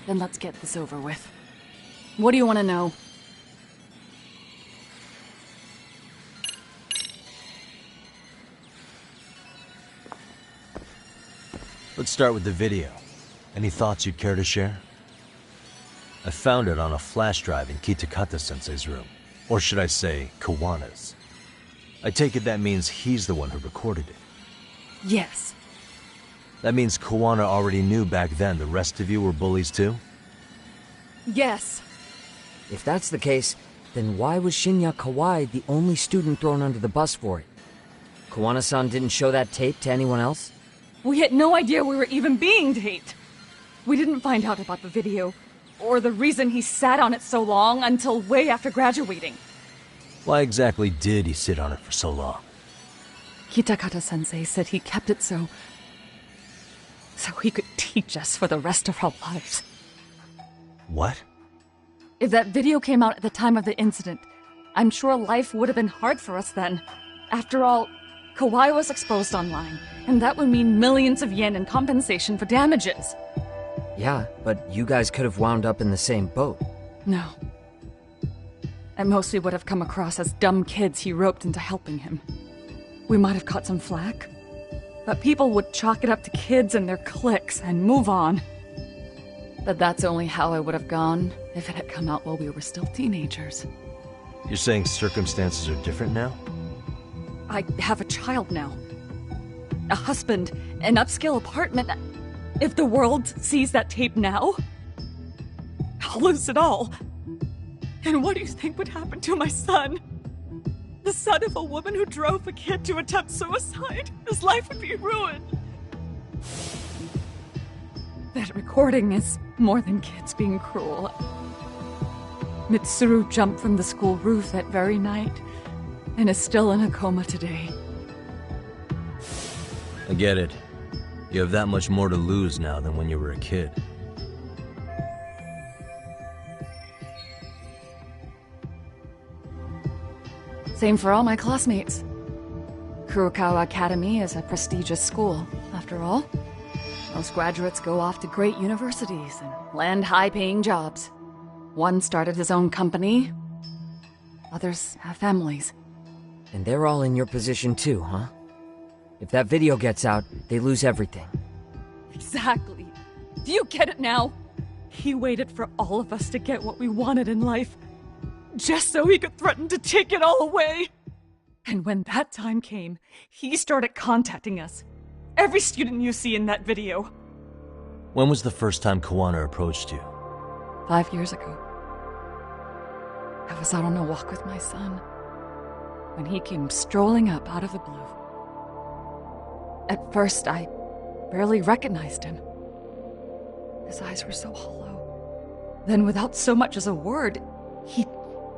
Then let's get this over with. What do you want to know? Let's start with the video. Any thoughts you'd care to share? I found it on a flash drive in Kitakata-sensei's room. Or should I say, Kawana's. I take it that means he's the one who recorded it. Yes. That means Kawana already knew back then the rest of you were bullies too? Yes. If that's the case, then why was Shinya Kawai the only student thrown under the bus for it? Kawana-san didn't show that tape to anyone else? We had no idea we were even being taped. We didn't find out about the video, or the reason he sat on it so long until way after graduating. Why exactly did he sit on it for so long? Kitakata-sensei said he kept it so he could teach us for the rest of our lives. What? If that video came out at the time of the incident, I'm sure life would have been hard for us then. After all, Kawai was exposed online, and that would mean millions of yen in compensation for damages. Yeah, but you guys could have wound up in the same boat. No. At most we would have come across as dumb kids he roped into helping him. We might have caught some flack, but people would chalk it up to kids and their cliques and move on. But that's only how I would have gone if it had come out while we were still teenagers. You're saying circumstances are different now? I have a child now. A husband, an upscale apartment. If the world sees that tape now, I'll lose it all. And what do you think would happen to my son? The son of a woman who drove a kid to attempt suicide? His life would be ruined. That recording is more than kids being cruel. Mitsuru jumped from the school roof that very night and is still in a coma today. I get it. You have that much more to lose now than when you were a kid. Same for all my classmates. Kurokawa Academy is a prestigious school, after all. Most graduates go off to great universities and land high-paying jobs. One started his own company. Others have families. And they're all in your position too, huh? If that video gets out, they lose everything. Exactly. Do you get it now? He waited for all of us to get what we wanted in life, just so he could threaten to take it all away. And when that time came, he started contacting us. Every student you see in that video. When was the first time Kawana approached you? 5 years ago. I was out on a walk with my son when he came strolling up out of the blue. At first, I barely recognized him. His eyes were so hollow. Then, without so much as a word, he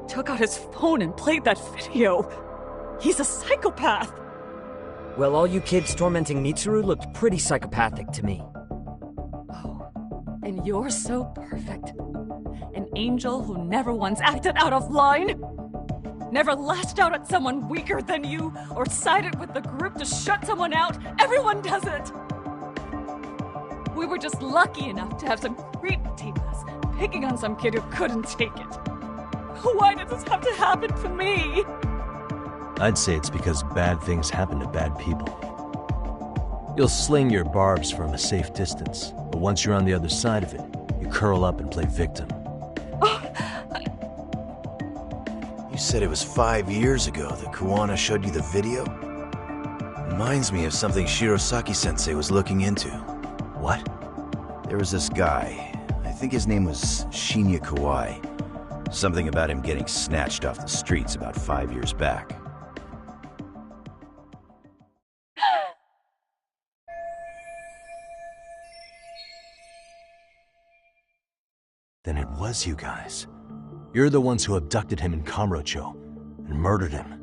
took out his phone and played that video. He's a psychopath! Well, all you kids tormenting Mitsuru looked pretty psychopathic to me. Oh, and you're so perfect. An angel who never once acted out of line. Never lashed out at someone weaker than you, or sided with the group to shut someone out. Everyone does it! We were just lucky enough to have some creep tape us, picking on some kid who couldn't take it. Why did this have to happen to me? I'd say it's because bad things happen to bad people. You'll sling your barbs from a safe distance, but once you're on the other side of it, you curl up and play victim. You said it was 5 years ago that Kawana showed you the video? Reminds me of something Shirosaki-sensei was looking into. What? There was this guy, I think his name was Shinya Kawai. Something about him getting snatched off the streets about 5 years back. Then it was you guys. You're the ones who abducted him in Kamurocho and murdered him.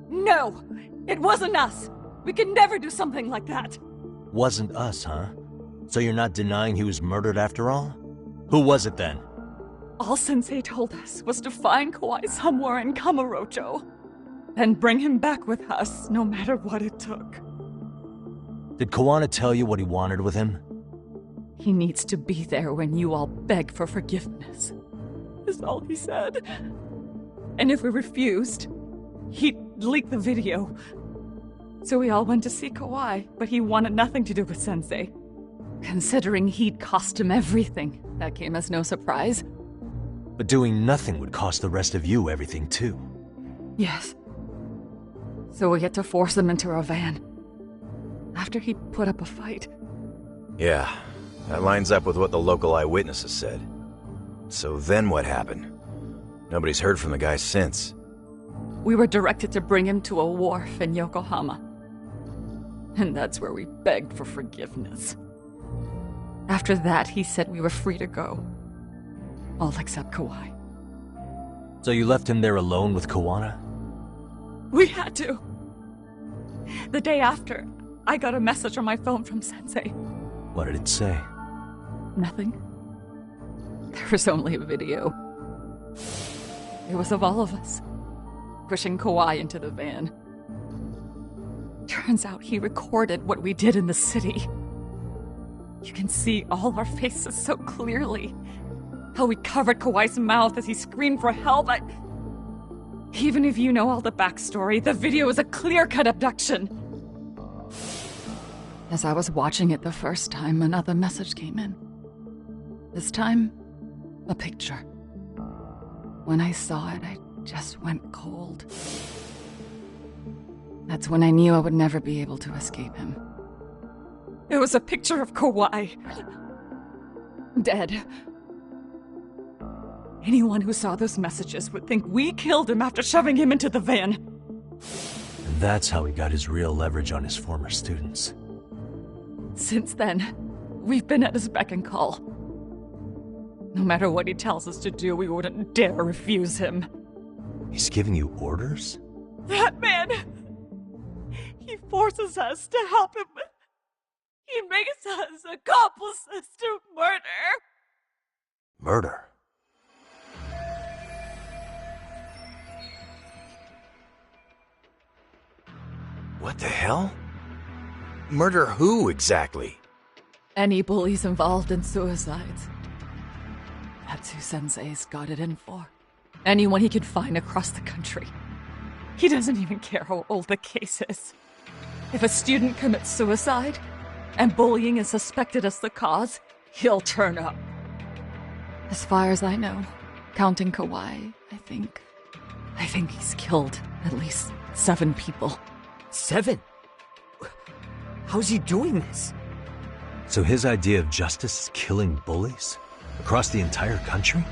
No! It wasn't us! We could never do something like that! Wasn't us, huh? So you're not denying he was murdered after all? Who was it then? All Sensei told us was to find Kawai somewhere in Kamurocho, then bring him back with us, no matter what it took. Did Kawana tell you what he wanted with him? He needs to be there when you all beg for forgiveness, is all he said. And if we refused, he'd leak the video. So we all went to see Kawai, but he wanted nothing to do with Sensei. Considering he'd cost him everything, that came as no surprise. But doing nothing would cost the rest of you everything too. Yes. So we had to force him into our van. After he put up a fight. Yeah, that lines up with what the local eyewitnesses said. So then what happened? Nobody's heard from the guy since. We were directed to bring him to a wharf in Yokohama. And that's where we begged for forgiveness. After that, he said we were free to go. All except Kawai. So you left him there alone with Kawana? We had to. The day after, I got a message on my phone from Sensei. What did it say? Nothing. There was only a video. It was of all of us, pushing Kawai into the van. Turns out he recorded what we did in the city. You can see all our faces so clearly. How we covered Kawai's mouth as he screamed for help. Even if you know all the backstory, the video is a clear-cut abduction. As I was watching it the first time, another message came in. This time, a picture. When I saw it, I just went cold. That's when I knew I would never be able to escape him. It was a picture of Kawai. Dead. Anyone who saw those messages would think we killed him after shoving him into the van. And that's how he got his real leverage on his former students. Since then, we've been at his beck and call. No matter what he tells us to do, we wouldn't dare refuse him. He's giving you orders? That man! He forces us to help him. He makes us accomplices to murder. Murder? What the hell? Murder who, exactly? Any bullies involved in suicides. That's who Sensei's got it in for. Anyone he could find across the country. He doesn't even care how old the case is. If a student commits suicide, and bullying is suspected as the cause, he'll turn up. As far as I know, counting Kawai, I think he's killed at least 7 people. 7? How's he doing this? So his idea of justice is killing bullies? Across the entire country?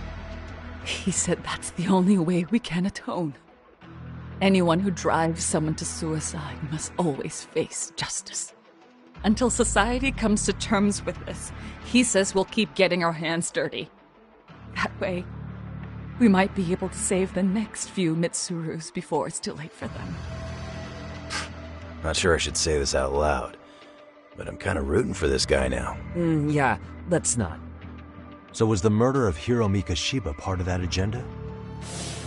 He said that's the only way we can atone. Anyone who drives someone to suicide must always face justice. Until society comes to terms with this, he says we'll keep getting our hands dirty. That way, we might be able to save the next few Mitsurus before it's too late for them. Not sure I should say this out loud, but I'm kind of rooting for this guy now. Yeah, let's not. So was the murder of Hiro Mikoshiba part of that agenda?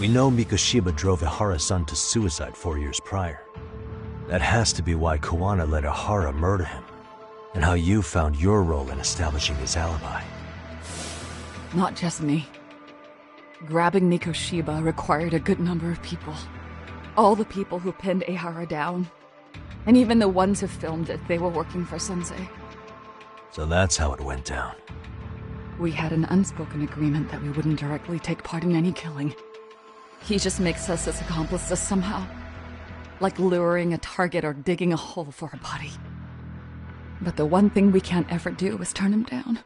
We know Mikoshiba drove Ihara-san to suicide 4 years prior. That has to be why Kawana let Ihara murder him, and how you found your role in establishing his alibi. Not just me. Grabbing Mikoshiba required a good number of people. All the people who pinned Ihara down. And even the ones who filmed it, they were working for Sensei. So that's how it went down. We had an unspoken agreement that we wouldn't directly take part in any killing. He just makes us his accomplices somehow. Like luring a target or digging a hole for a body. But the one thing we can't ever do is turn him down.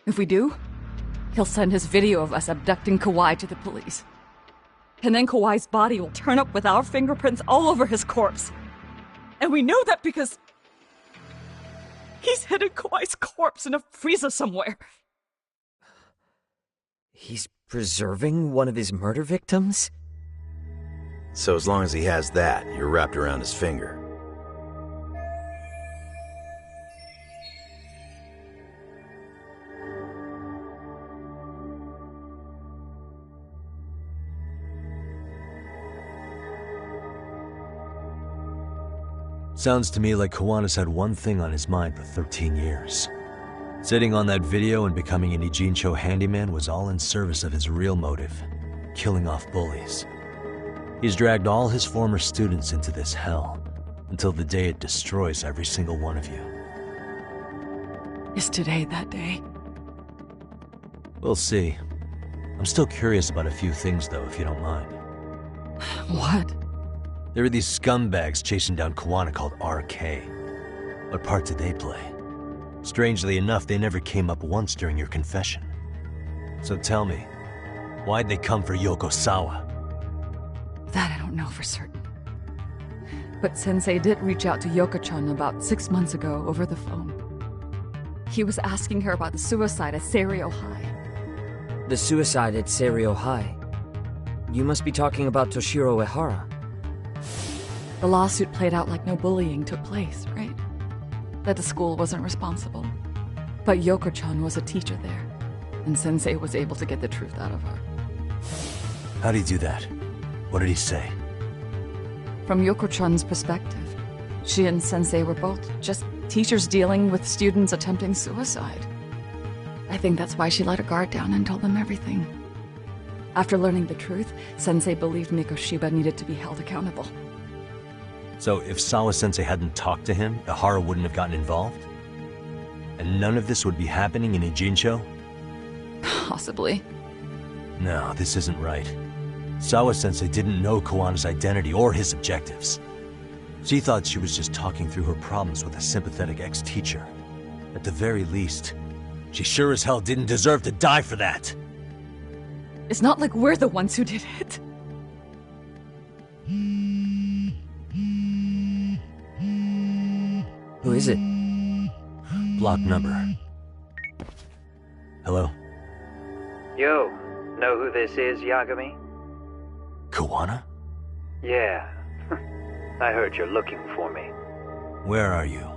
If we do, he'll send his video of us abducting Kawai to the police. And then Kawai's body will turn up with our fingerprints all over his corpse. And we know that because he's hidden Kawai's corpse in a freezer somewhere. He's preserving one of his murder victims? So as long as he has that, you're wrapped around his finger. Sounds to me like Kawana's had one thing on his mind for 13 years. Sitting on that video and becoming an Ijincho handyman was all in service of his real motive, killing off bullies. He's dragged all his former students into this hell, until the day it destroys every single one of you. Is today that day? We'll see. I'm still curious about a few things though, if you don't mind. What? There are these scumbags chasing down Kawana called RK. What part did they play? Strangely enough, they never came up once during your confession. So tell me, why'd they come for Yokosawa? That I don't know for certain. But Sensei did reach out to Yoko-chan about 6 months ago over the phone. He was asking her about the suicide at Seiryo High. The suicide at Seiryo High. You must be talking about Toshiro Ehara. The lawsuit played out like no bullying took place, right? That the school wasn't responsible. But Yoko-chan was a teacher there, and Sensei was able to get the truth out of her. How'd he do that? What did he say? From Yoko-chan's perspective, she and Sensei were both just teachers dealing with students attempting suicide. I think that's why she let her guard down and told them everything. After learning the truth, Sensei believed Mikoshiba needed to be held accountable. So if Sawa-sensei hadn't talked to him, Ehara wouldn't have gotten involved? And none of this would be happening in Ijincho? Possibly. No, this isn't right. Sawa-sensei didn't know Kawana's identity or his objectives. She thought she was just talking through her problems with a sympathetic ex-teacher. At the very least, she sure as hell didn't deserve to die for that! It's not like we're the ones who did it. Who is it? Block number. Hello? Yo, know who this is, Yagami? Kawana? Yeah. I heard you're looking for me. Where are you?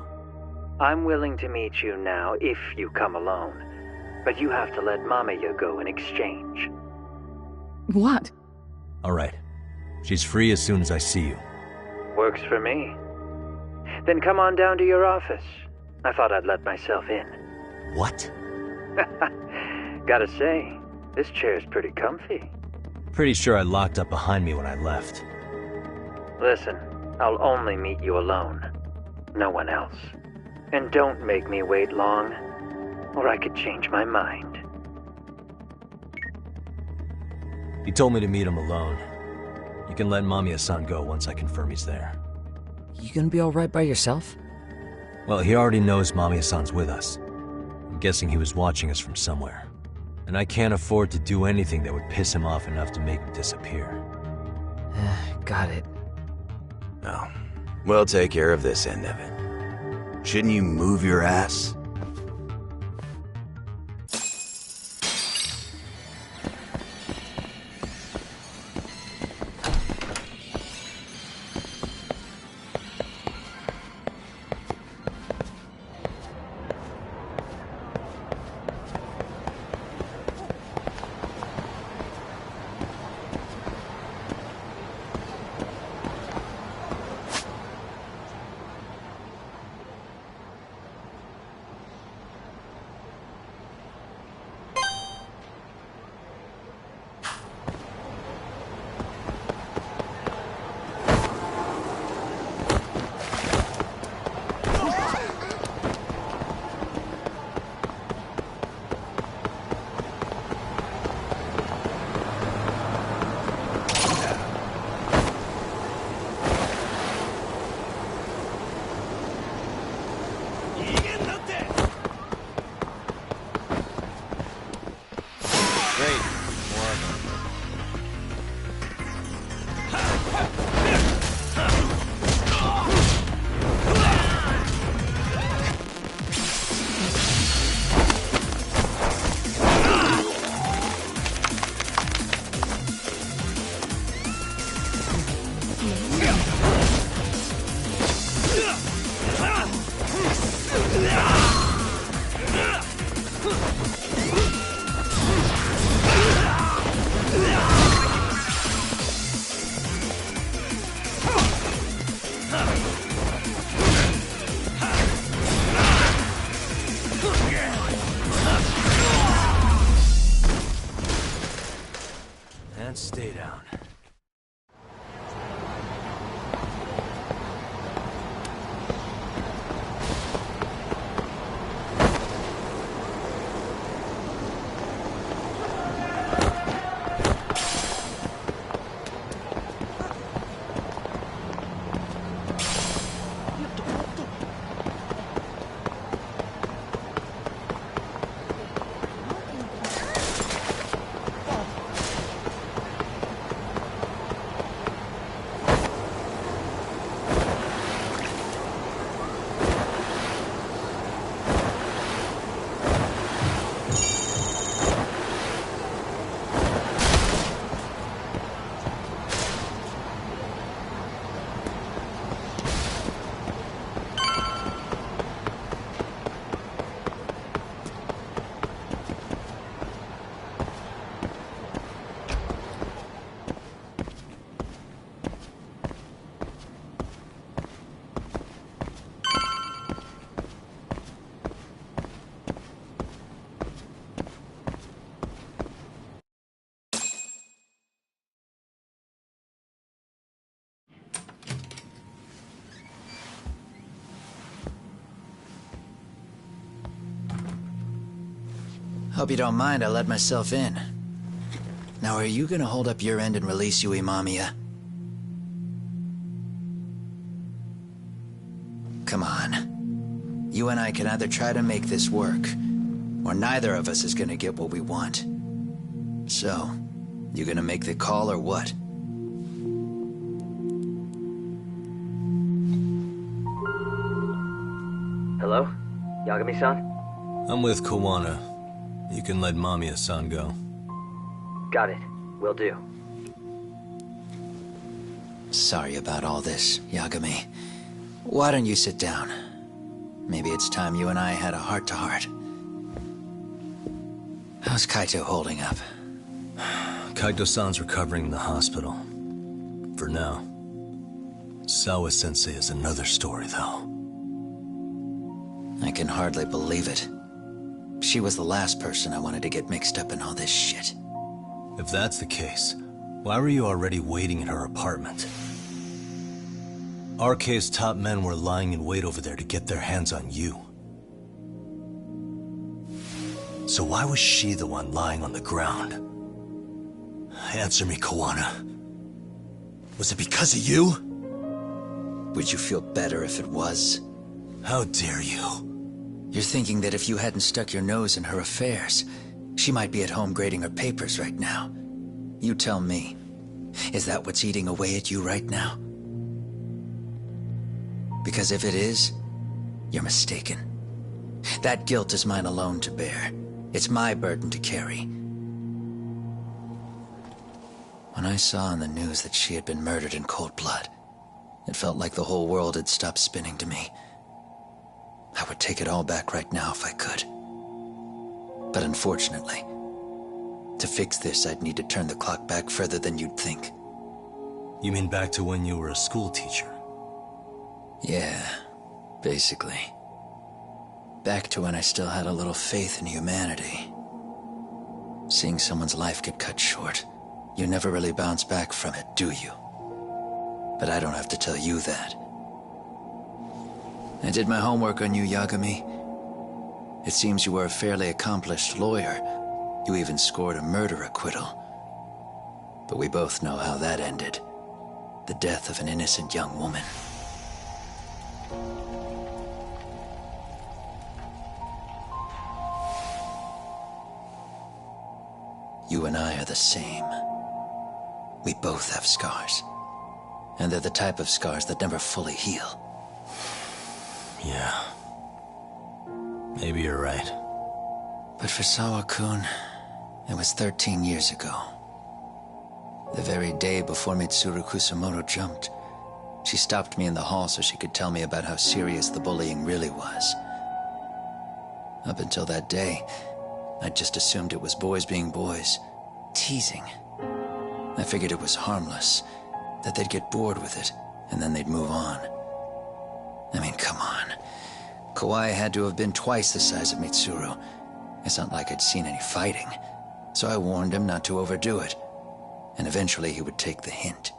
I'm willing to meet you now if you come alone. But you have to let Mamiya go in exchange. What? Alright. She's free as soon as I see you. Works for me. Then come on down to your office. I thought I'd let myself in. What? Gotta say, this chair's pretty comfy. Pretty sure I locked up behind me when I left. Listen, I'll only meet you alone. No one else. And don't make me wait long, or I could change my mind. He told me to meet him alone. You can let Mamiya-san go once I confirm he's there. You gonna be alright by yourself? Well, he already knows Mamiya-san's with us. I'm guessing he was watching us from somewhere. And I can't afford to do anything that would piss him off enough to make him disappear. Got it. Oh, we'll take care of this end of it. Shouldn't you move your ass? Hope you don't mind I let myself in. Now, are you gonna hold up your end and release Yui Mamiya? Come on. You and I can either try to make this work, or neither of us is gonna get what we want. So, you gonna make the call or what? Hello? Yagami-san? I'm with Kawana. You can let Mamiya-san go. Got it. Will do. Sorry about all this, Yagami. Why don't you sit down? Maybe it's time you and I had a heart-to-heart. How's Kaito holding up? Kaito-san's recovering in the hospital. For now. Sawa-sensei is another story, though. I can hardly believe it. She was the last person I wanted to get mixed up in all this shit. If that's the case, why were you already waiting in her apartment? RK's top men were lying in wait over there to get their hands on you. So why was she the one lying on the ground? Answer me, Kawana. Was it because of you? Would you feel better if it was? How dare you? You're thinking that if you hadn't stuck your nose in her affairs, she might be at home grading her papers right now. You tell me, is that what's eating away at you right now? Because if it is, you're mistaken. That guilt is mine alone to bear. It's my burden to carry. When I saw on the news that she had been murdered in cold blood, it felt like the whole world had stopped spinning to me. I would take it all back right now if I could. But unfortunately, to fix this, I'd need to turn the clock back further than you'd think. You mean back to when you were a school teacher? Yeah, basically. Back to when I still had a little faith in humanity. Seeing someone's life get cut short, you never really bounce back from it, do you? But I don't have to tell you that. I did my homework on you, Yagami. It seems you were a fairly accomplished lawyer. You even scored a murder acquittal. But we both know how that ended. The death of an innocent young woman. You and I are the same. We both have scars. And they're the type of scars that never fully heal. Yeah. Maybe you're right. But for Sawa-kun, it was 13 years ago. The very day before Mitsuru Kusumoto jumped, she stopped me in the hall so she could tell me about how serious the bullying really was. Up until that day, I'd just assumed it was boys being boys, teasing. I figured it was harmless, that they'd get bored with it, and then they'd move on. I mean, come on. Kawai had to have been twice the size of Mitsuru. It's not like I'd seen any fighting. So I warned him not to overdo it. And eventually he would take the hint.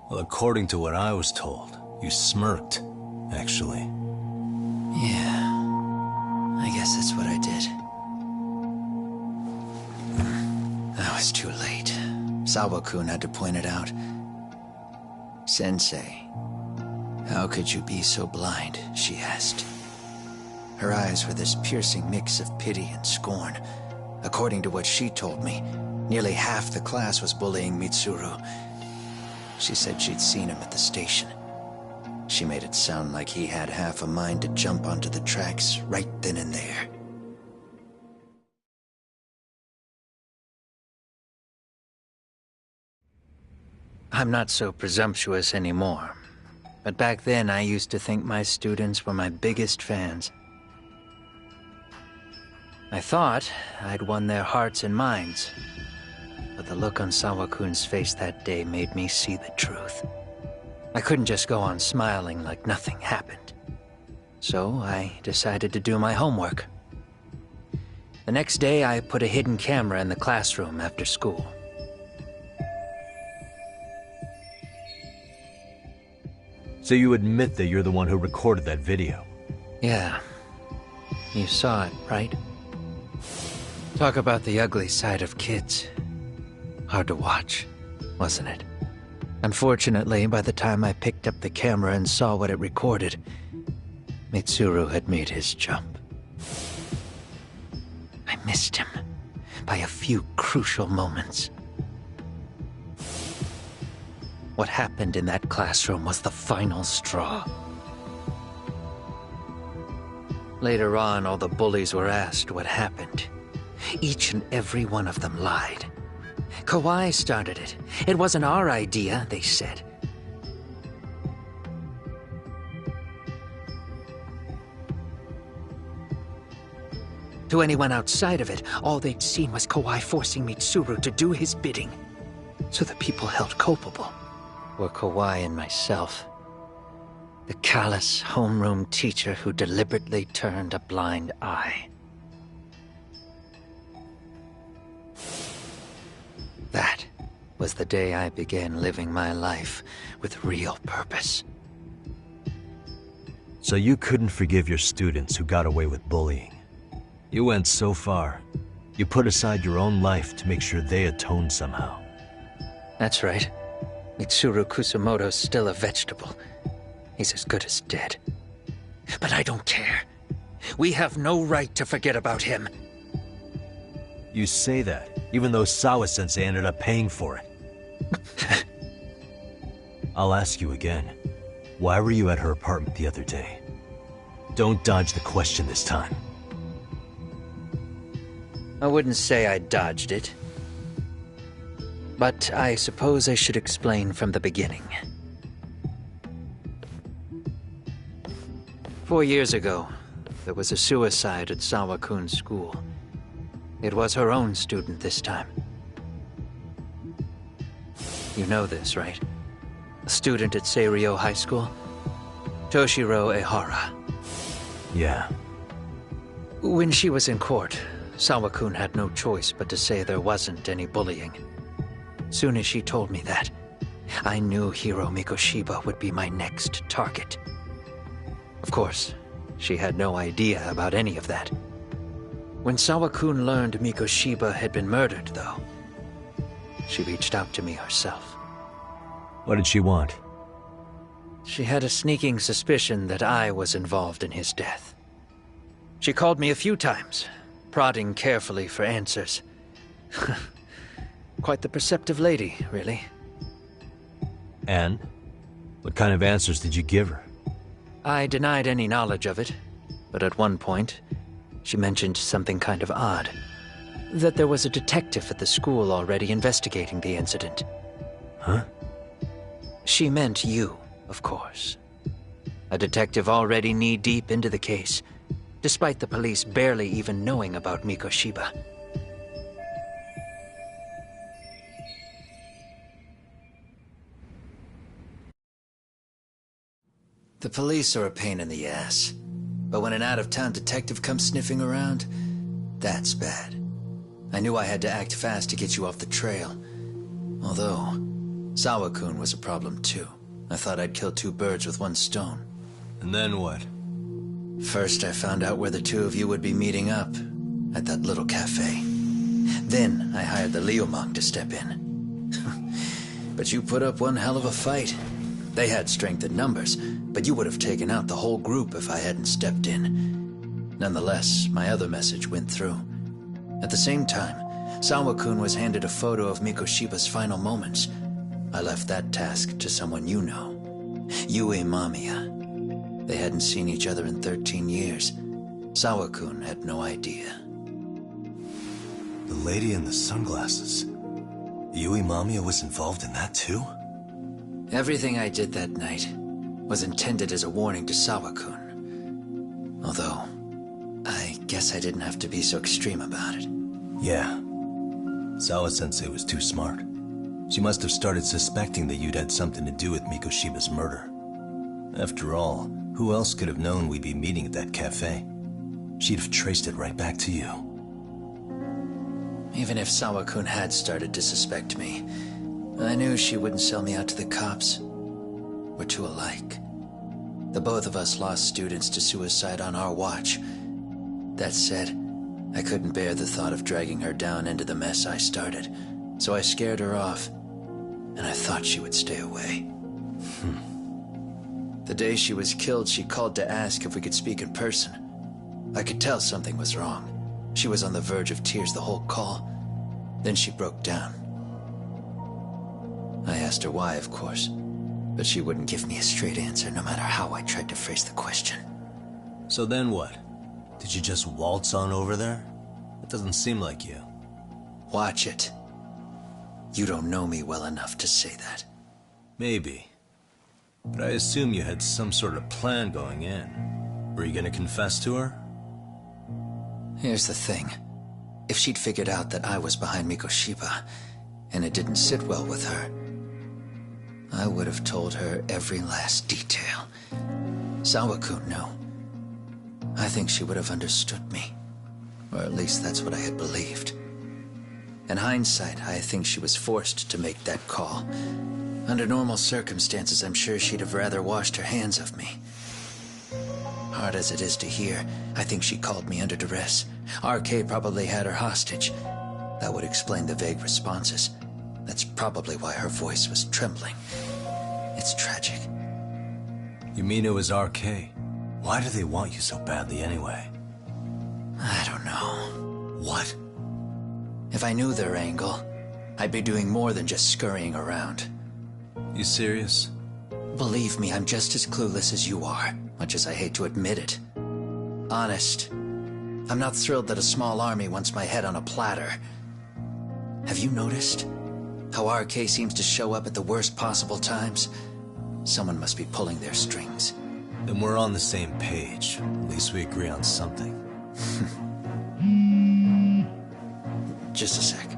Well, according to what I was told, you smirked, actually. Yeah. I guess that's what I did. I was too late. Sawa-kun had to point it out. Sensei, how could you be so blind, she asked. Her eyes were this piercing mix of pity and scorn. According to what she told me, nearly half the class was bullying Mitsuru. She said she'd seen him at the station. She made it sound like he had half a mind to jump onto the tracks right then and there. I'm not so presumptuous anymore. But back then, I used to think my students were my biggest fans. I thought I'd won their hearts and minds. But the look on Sawa-kun's face that day made me see the truth. I couldn't just go on smiling like nothing happened. So I decided to do my homework. The next day, I put a hidden camera in the classroom after school. So you admit that you're the one who recorded that video? Yeah. You saw it, right? Talk about the ugly side of kids. Hard to watch, wasn't it? Unfortunately, by the time I picked up the camera and saw what it recorded, Mitsuru had made his jump. I missed him by a few crucial moments. What happened in that classroom was the final straw. Later on, all the bullies were asked what happened. Each and every one of them lied. Kawai started it. It wasn't our idea, they said. To anyone outside of it, all they'd seen was Kawai forcing Mitsuru to do his bidding. So the people held culpable were Kawai and myself. The callous homeroom teacher who deliberately turned a blind eye. That was the day I began living my life with real purpose. So you couldn't forgive your students who got away with bullying. You went so far, you put aside your own life to make sure they atoned somehow. That's right. Mitsuru Kusumoto's still a vegetable. He's as good as dead. But I don't care. We have no right to forget about him. You say that, even though Sawa-sensei ended up paying for it. I'll ask you again. Why were you at her apartment the other day? Don't dodge the question this time. I wouldn't say I dodged it. But I suppose I should explain from the beginning. 4 years ago, there was a suicide at Sawa-kun's school. It was her own student this time. You know this, right? A student at Seiryo High School? Toshiro Ehara. Yeah. When she was in court, Sawa-kun had no choice but to say there wasn't any bullying. Soon as she told me that, I knew Hiro Mikoshiba would be my next target. Of course, she had no idea about any of that. When Sawa-kun learned Mikoshiba had been murdered, though, she reached out to me herself. What did she want? She had a sneaking suspicion that I was involved in his death. She called me a few times, prodding carefully for answers. Quite the perceptive lady, really. And? What kind of answers did you give her? I denied any knowledge of it, but at one point, she mentioned something kind of odd. That there was a detective at the school already investigating the incident. Huh? She meant you, of course. A detective already knee-deep into the case, despite the police barely even knowing about Mikoshiba. The police are a pain in the ass, but when an out-of-town detective comes sniffing around, that's bad. I knew I had to act fast to get you off the trail. Although, Sawa-kun was a problem too. I thought I'd kill two birds with one stone. And then what? First, I found out where the two of you would be meeting up, at that little cafe. Then, I hired the Liumang to step in. But you put up one hell of a fight. They had strength in numbers, but you would have taken out the whole group if I hadn't stepped in. Nonetheless, my other message went through. At the same time, Sawa-kun was handed a photo of Mikoshiba's final moments. I left that task to someone you know. Yue Mamiya. They hadn't seen each other in 13 years. Sawa-kun had no idea. The lady in the sunglasses. Yui Mamiya was involved in that too? Everything I did that night was intended as a warning to Sawa-kun. Although, I guess I didn't have to be so extreme about it. Yeah. Sawa-sensei was too smart. She must have started suspecting that you'd had something to do with Mikoshiba's murder. After all, who else could have known we'd be meeting at that cafe? She'd have traced it right back to you. Even if Sawa-kun had started to suspect me, I knew she wouldn't sell me out to the cops. We're too alike. The both of us lost students to suicide on our watch. That said, I couldn't bear the thought of dragging her down into the mess I started, so I scared her off, and I thought she would stay away. The day she was killed, she called to ask if we could speak in person. I could tell something was wrong. She was on the verge of tears the whole call. Then she broke down. I asked her why, of course, but she wouldn't give me a straight answer no matter how I tried to phrase the question. So then what? Did you just waltz on over there? It doesn't seem like you. Watch it. You don't know me well enough to say that. Maybe. But I assume you had some sort of plan going in. Were you gonna confess to her? Here's the thing. If she'd figured out that I was behind Mikoshiba, and it didn't sit well with her, I would have told her every last detail. Sawakun knew. I think she would have understood me. Or at least that's what I had believed. In hindsight, I think she was forced to make that call. Under normal circumstances, I'm sure she'd have rather washed her hands of me. Hard as it is to hear, I think she called me under duress. RK probably had her hostage. That would explain the vague responses. That's probably why her voice was trembling. It's tragic. You mean it was RK? Why do they want you so badly anyway? I don't know. What? If I knew their angle, I'd be doing more than just scurrying around. You serious? Believe me, I'm just as clueless as you are, much as I hate to admit it. Honest. I'm not thrilled that a small army wants my head on a platter. Have you noticed how RK seems to show up at the worst possible times? Someone must be pulling their strings. Then we're on the same page. At least we agree on something. Just a sec.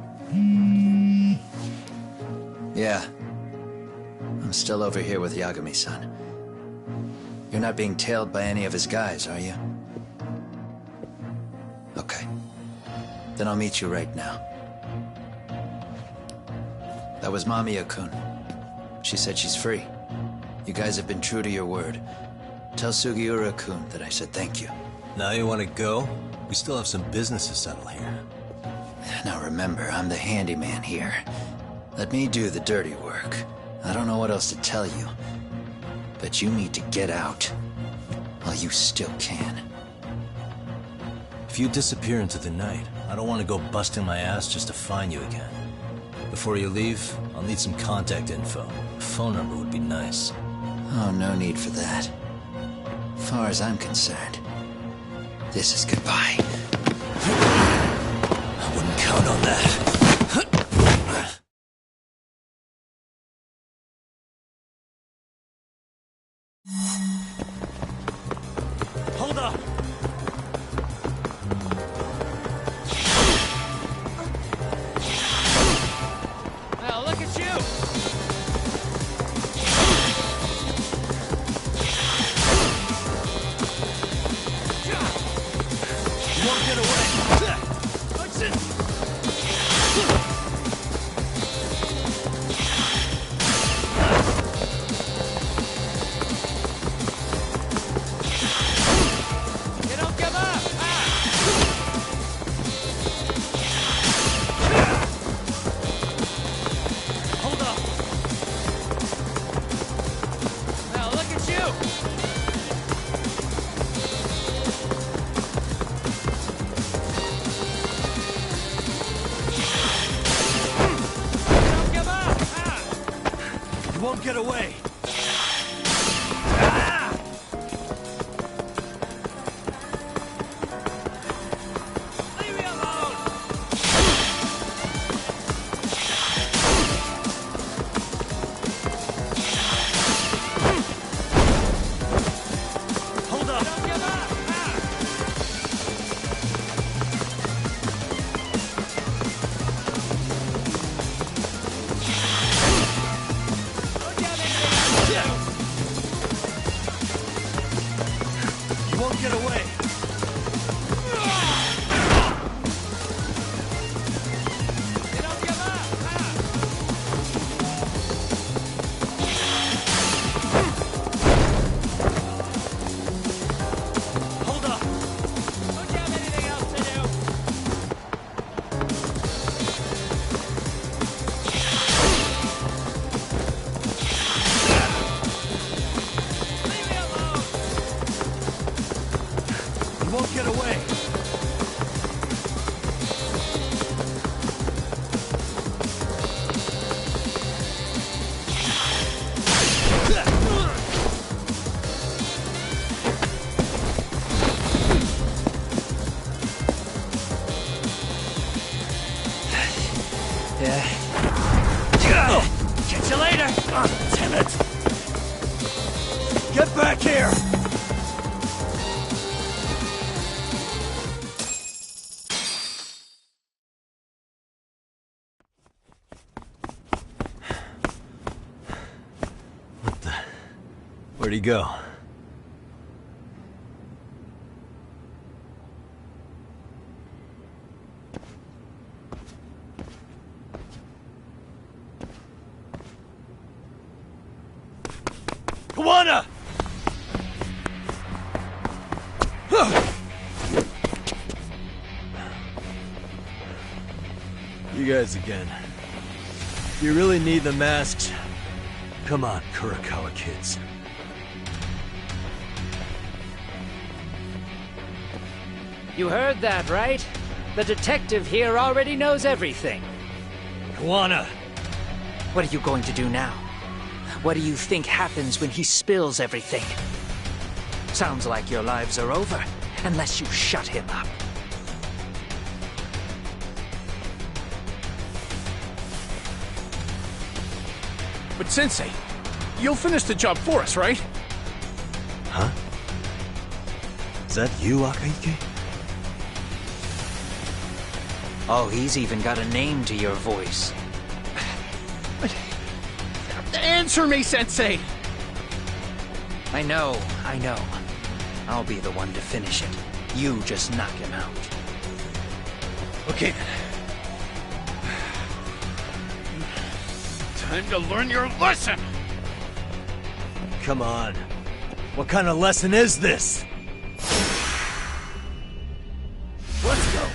Yeah. I'm still over here with Yagami-san. You're not being tailed by any of his guys, are you? Okay. Then I'll meet you right now. That was Mamiya-kun. She said she's free. You guys have been true to your word. Tell Sugiura-kun that I said thank you. Now you want to go? We still have some business to settle here. Now remember, I'm the handyman here. Let me do the dirty work. I don't know what else to tell you. But you need to get out while you still can. If you disappear into the night, I don't want to go busting my ass just to find you again. Before you leave, I'll need some contact info. A phone number would be nice. Oh, no need for that. As far as I'm concerned, this is goodbye. I wouldn't count on that. Hold up! Well, look at you! You won't get away! That's it! You don't give up! Hold up! Now look at you! You don't give up! You won't get away! Leave me alone! Hold up! Don't give up! Don't give anything! Catch you later! Damn it! Get back here! What the... Where'd he go? Kawana! You guys again. You really need the masks? Come on, Kurakawa kids. You heard that, right? The detective here already knows everything. Kawana! What are you going to do now? What do you think happens when he spills everything? Sounds like your lives are over, unless you shut him up. But Sensei, you'll finish the job for us, right? Huh? Is that you, Akaike? Oh, he's even got a name to your voice. Answer me, Sensei! I know. I'll be the one to finish it. You just knock him out. Okay then. Time to learn your lesson! Come on. What kind of lesson is this? Let's go!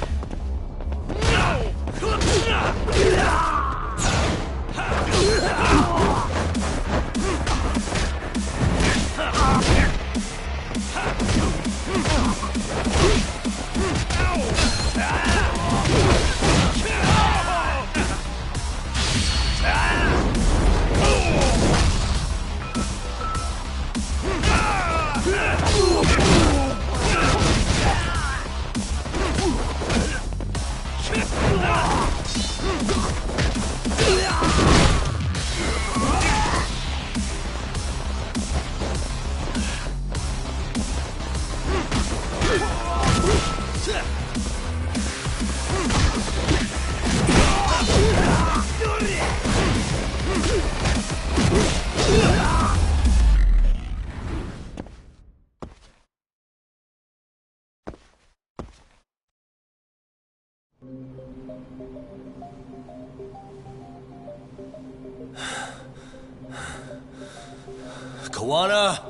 Kawana?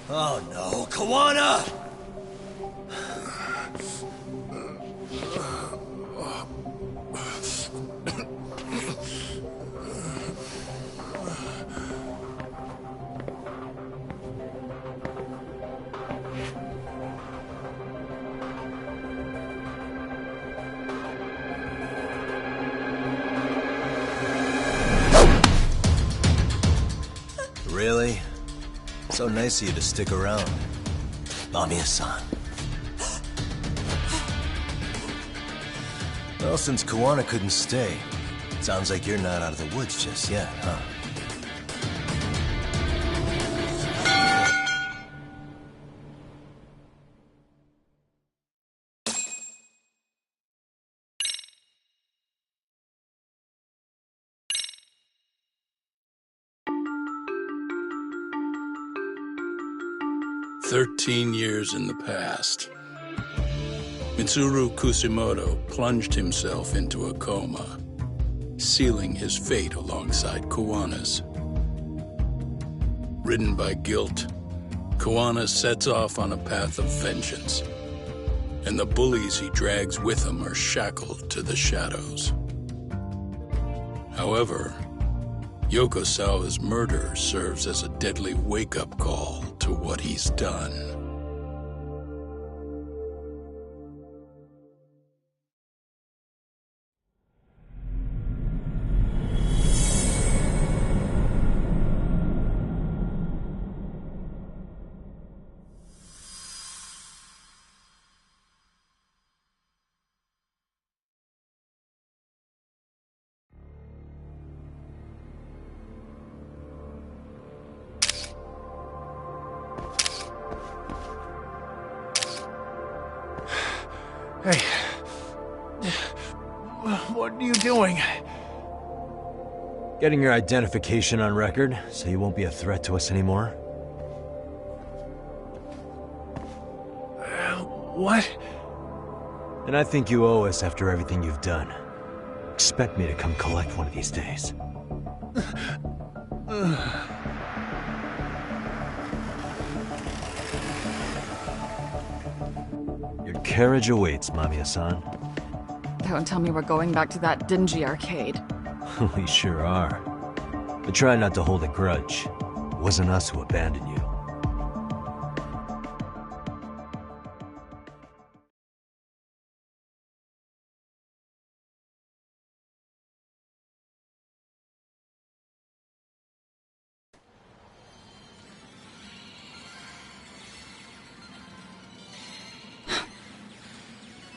Oh no, Kawana! Really? So nice of you to stick around. Mamiya-san. Well, since Kawana couldn't stay, sounds like you're not out of the woods just yet, huh? "13 years in the past. Mitsuru Kusimoto plunged himself into a coma, sealing his fate alongside Kawana's. Ridden by guilt, Kawana sets off on a path of vengeance, and the bullies he drags with him are shackled to the shadows. However, Yokosawa's murder serves as a deadly wake-up call to what he's done. Hey. What are you doing? Getting your identification on record, so you won't be a threat to us anymore? What? And I think you owe us after everything you've done. Expect me to come collect one of these days. Your carriage awaits, Mamiya-san. Don't tell me we're going back to that dingy arcade. We sure are. But try not to hold a grudge. It wasn't us who abandoned you.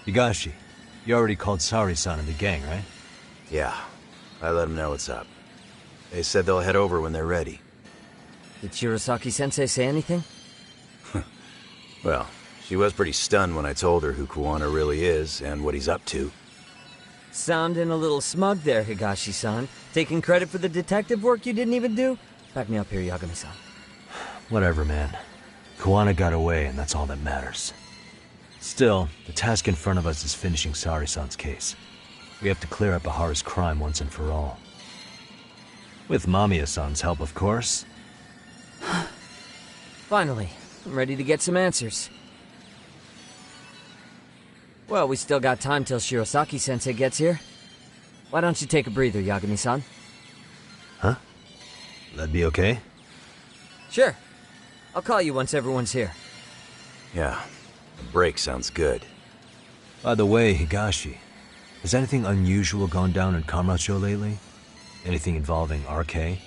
Higashi, you already called Saori-san and the gang, right? Yeah, I let them know what's up. They said they'll head over when they're ready. Did Shirosaki-sensei say anything? Well, she was pretty stunned when I told her who Kuwana really is and what he's up to. Sounding a little smug there, Higashi-san. Taking credit for the detective work you didn't even do? Back me up here, Yagami-san. Whatever, man. Kuwana got away, and that's all that matters. Still, the task in front of us is finishing Saori-san's case. We have to clear up Bahara's crime once and for all. With Mamiya-san's help, of course. Finally, I'm ready to get some answers. Well, we still got time till Shirosaki-sensei gets here. Why don't you take a breather, Yagami-san? Huh? That'd be okay? Sure. I'll call you once everyone's here. Yeah, a break sounds good. By the way, Higashi, has anything unusual gone down in Kamurocho lately? Anything involving RK?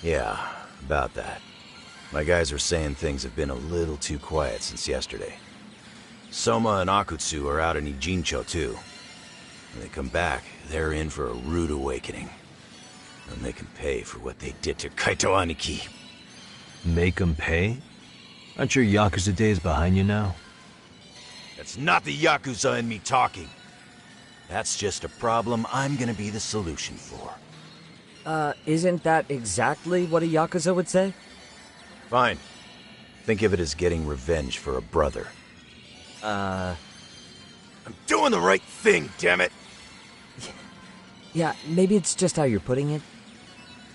Yeah, about that. My guys are saying things have been a little too quiet since yesterday. Soma and Akutsu are out in Ijincho too. When they come back, they're in for a rude awakening. And they can pay for what they did to Kaito Aniki. Make them pay? Aren't your Yakuza days behind you now? That's not the Yakuza in me talking. That's just a problem I'm gonna be the solution for. Isn't that exactly what a Yakuza would say? Fine. Think of it as getting revenge for a brother. I'm doing the right thing, damn it! Yeah, maybe it's just how you're putting it.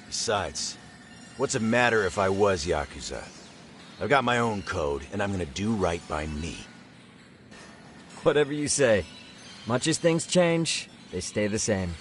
Besides, what's it matter if I was Yakuza? I've got my own code, and I'm gonna do right by me. Whatever you say. Much as things change, they stay the same.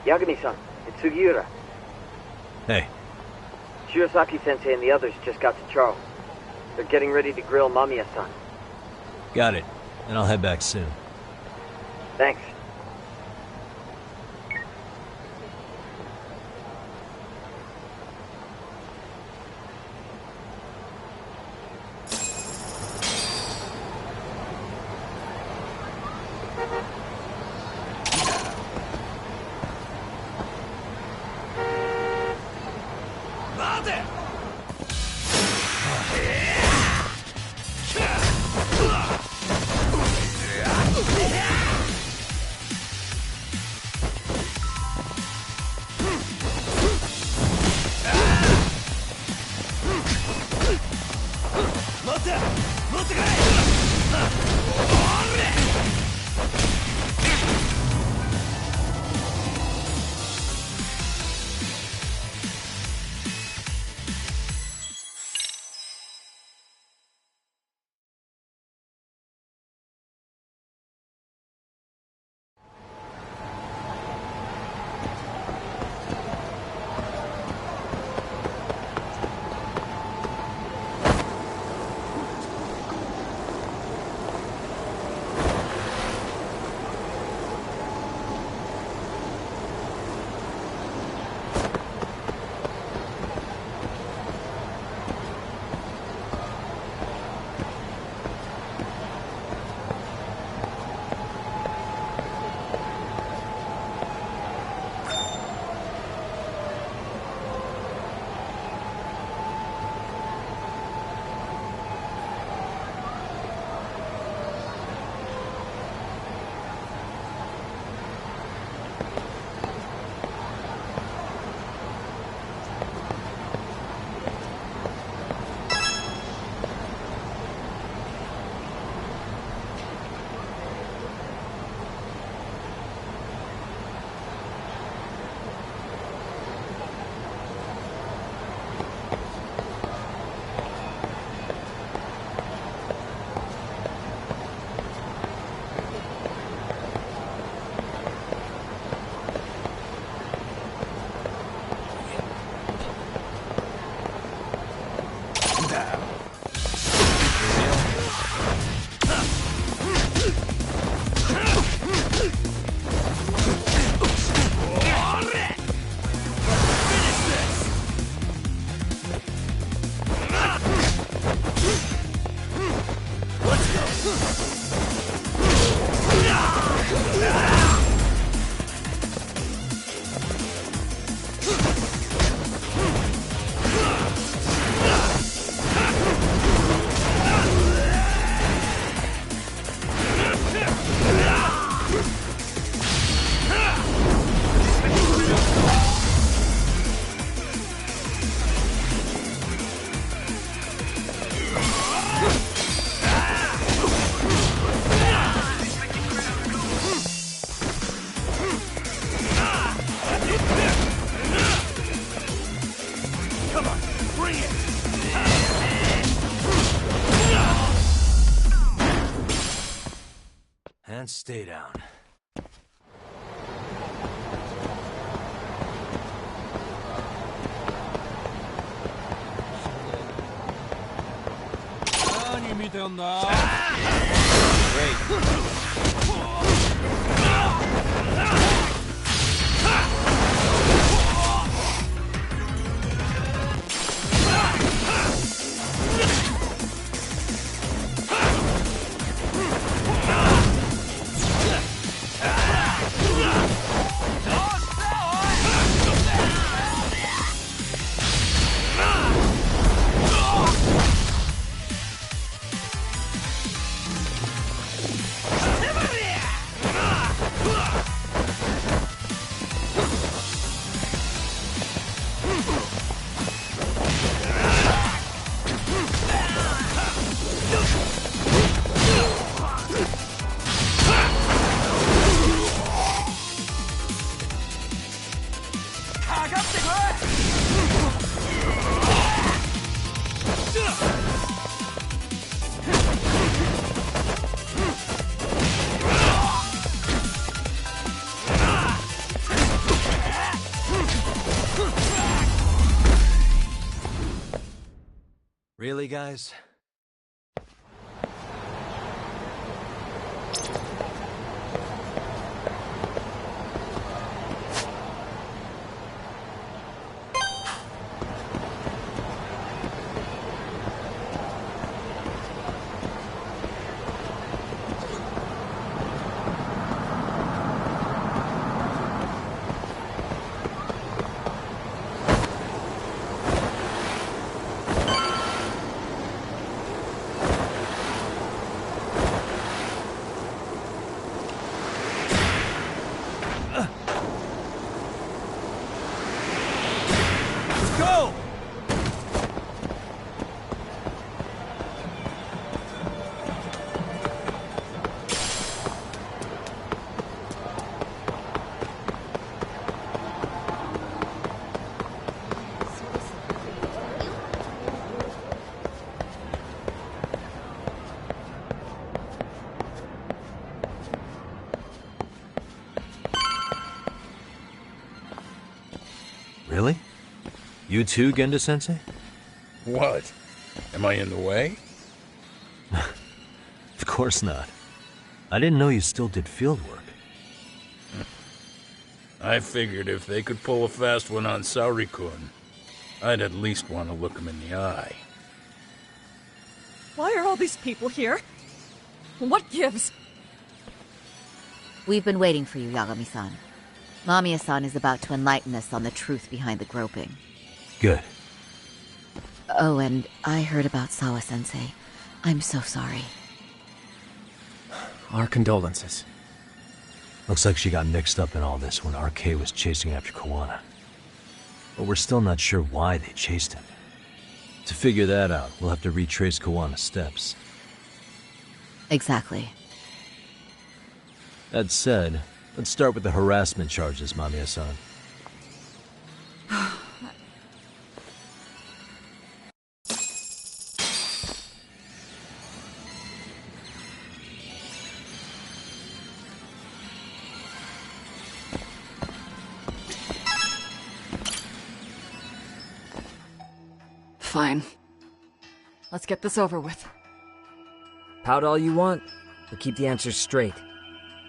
Yagami-san, it's Sugiura. Hey, Shirosaki-sensei and the others just got to Charles. They're getting ready to grill Mamiya-san. got it. And I'll head back soon. Thanks. And stay down. Never Really, guys? Go! Really? You too, Genda-sensei? What? Am I in the way? Of course not. I didn't know you still did field work. I figured if they could pull a fast one on Saori-kun, I'd at least want to look him in the eye. Why are all these people here? What gives? We've been waiting for you, Yagami-san. Mamiya-san is about to enlighten us on the truth behind the groping. Good. Oh, and I heard about Sawa-sensei. I'm so sorry. Our condolences. Looks like she got mixed up in all this when RK was chasing after Kawana. But we're still not sure why they chased him. To figure that out, we'll have to retrace Kawana's steps. Exactly. That said, let's start with the harassment charges, Mamiya-san. Fine. Let's get this over with. Pout all you want, but keep the answers straight.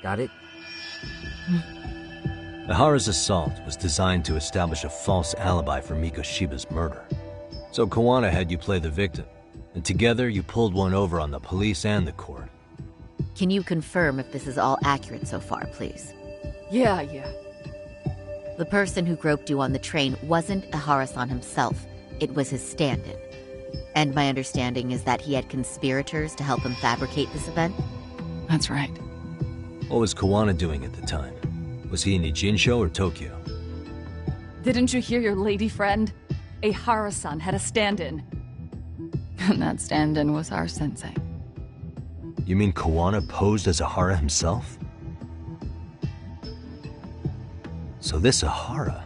Got it? Ihara's assault was designed to establish a false alibi for Mikoshiba's murder. So Kawana had you play the victim, and together you pulled one over on the police and the court. Can you confirm if this is all accurate so far, please? Yeah. The person who groped you on the train wasn't Ihara-san himself. It was his stand-in. And my understanding is that he had conspirators to help him fabricate this event? That's right. What was Kawana doing at the time? Was he in Ijinsho or Tokyo? Didn't you hear your lady friend? Ihara-san had a stand-in. And that stand-in was our sensei. You mean Kawana posed as Ihara himself? So this Ihara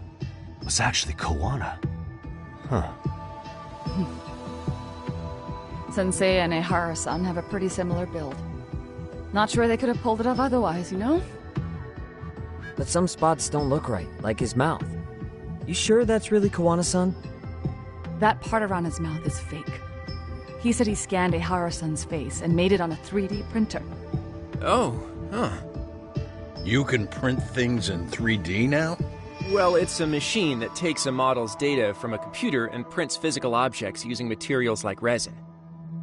was actually Kawana. Huh. Sensei and Ihara-san have a pretty similar build. Not sure they could have pulled it off otherwise, you know? But some spots don't look right, like his mouth. You sure that's really Kawana-san? That part around his mouth is fake. He said he scanned Ihara-san's face and made it on a 3D printer. Oh, huh. You can print things in 3D now? Well, it's a machine that takes a model's data from a computer and prints physical objects using materials like resin.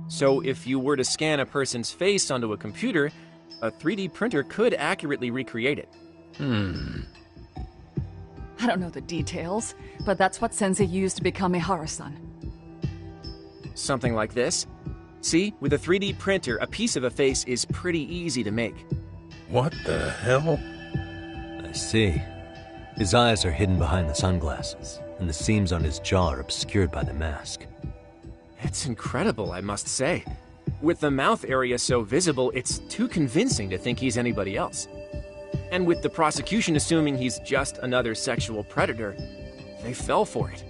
So if you were to scan a person's face onto a computer, a 3D printer could accurately recreate it. I don't know the details, but that's what Sensei used to become Ihara-san. Something like this. See, with a 3D printer, a piece of a face is pretty easy to make. What the hell? I see. His eyes are hidden behind the sunglasses, and the seams on his jaw are obscured by the mask. It's incredible, I must say. With the mouth area so visible, it's too convincing to think he's anybody else. And with the prosecution assuming he's just another sexual predator, they fell for it.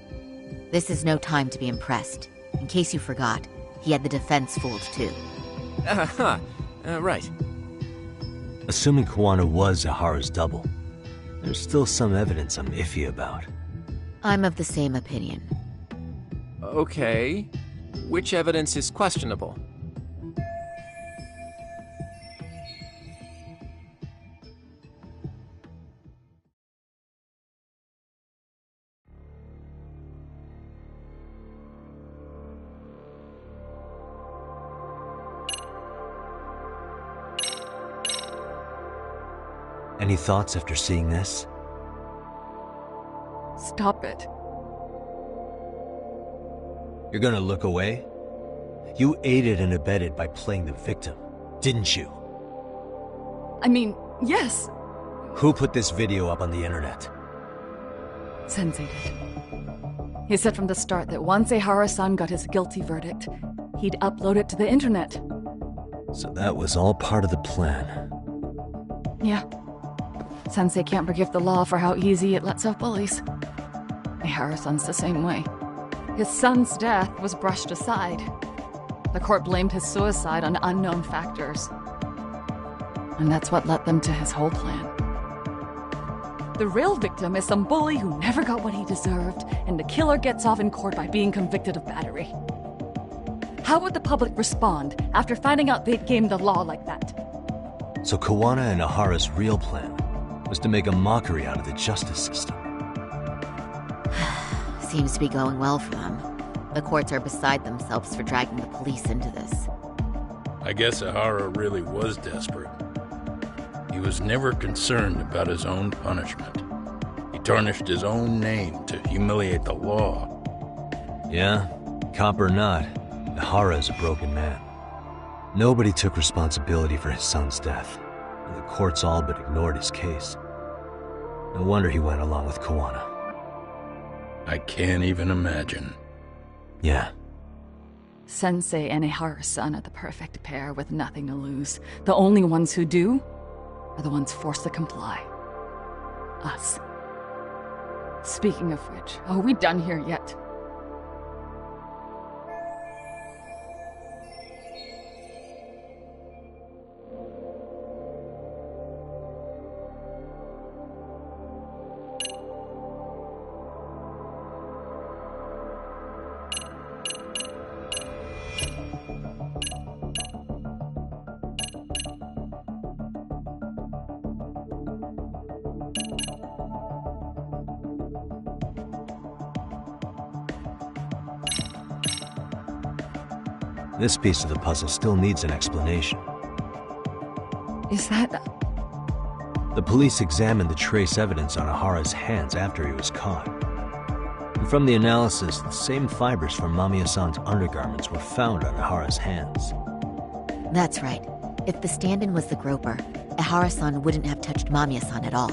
This is no time to be impressed. In case you forgot, he had the defense fooled too. Right. Assuming Kawana was Ihara's double, there's still some evidence I'm iffy about. I'm of the same opinion. Okay. Which evidence is questionable? Any thoughts after seeing this? Stop it. You're gonna look away? You aided and abetted by playing the victim, didn't you? I mean, yes. Who put this video up on the internet? Sensei did. He said from the start that once Ehara-san got his guilty verdict, he'd upload it to the internet. So that was all part of the plan. Yeah. Sensei can't forgive the law for how easy it lets off bullies. Ehara-san's the same way. His son's death was brushed aside. The court blamed his suicide on unknown factors. And that's what led them to his whole plan. The real victim is some bully who never got what he deserved, and the killer gets off in court by being convicted of battery. How would the public respond after finding out they'd gamed the law like that? So Kawana and Ahara's real plan was to make a mockery out of the justice system. Seems to be going well for them. The courts are beside themselves for dragging the police into this. I guess Ahara really was desperate. He was never concerned about his own punishment. He tarnished his own name to humiliate the law. Yeah, cop or not, Ahara is a broken man. Nobody took responsibility for his son's death, and the courts all but ignored his case. No wonder he went along with Kawana. I can't even imagine. Yeah. Sensei and Ehara-san are the perfect pair with nothing to lose. The only ones who do are the ones forced to comply. Us. Speaking of which, are we done here yet? This piece of the puzzle still needs an explanation. Is that... The police examined the trace evidence on Ahara's hands after he was caught. And from the analysis, the same fibers from Mamiya-san's undergarments were found on Ahara's hands. That's right. If the stand-in was the groper, Ehara-san wouldn't have touched Mamiya-san at all.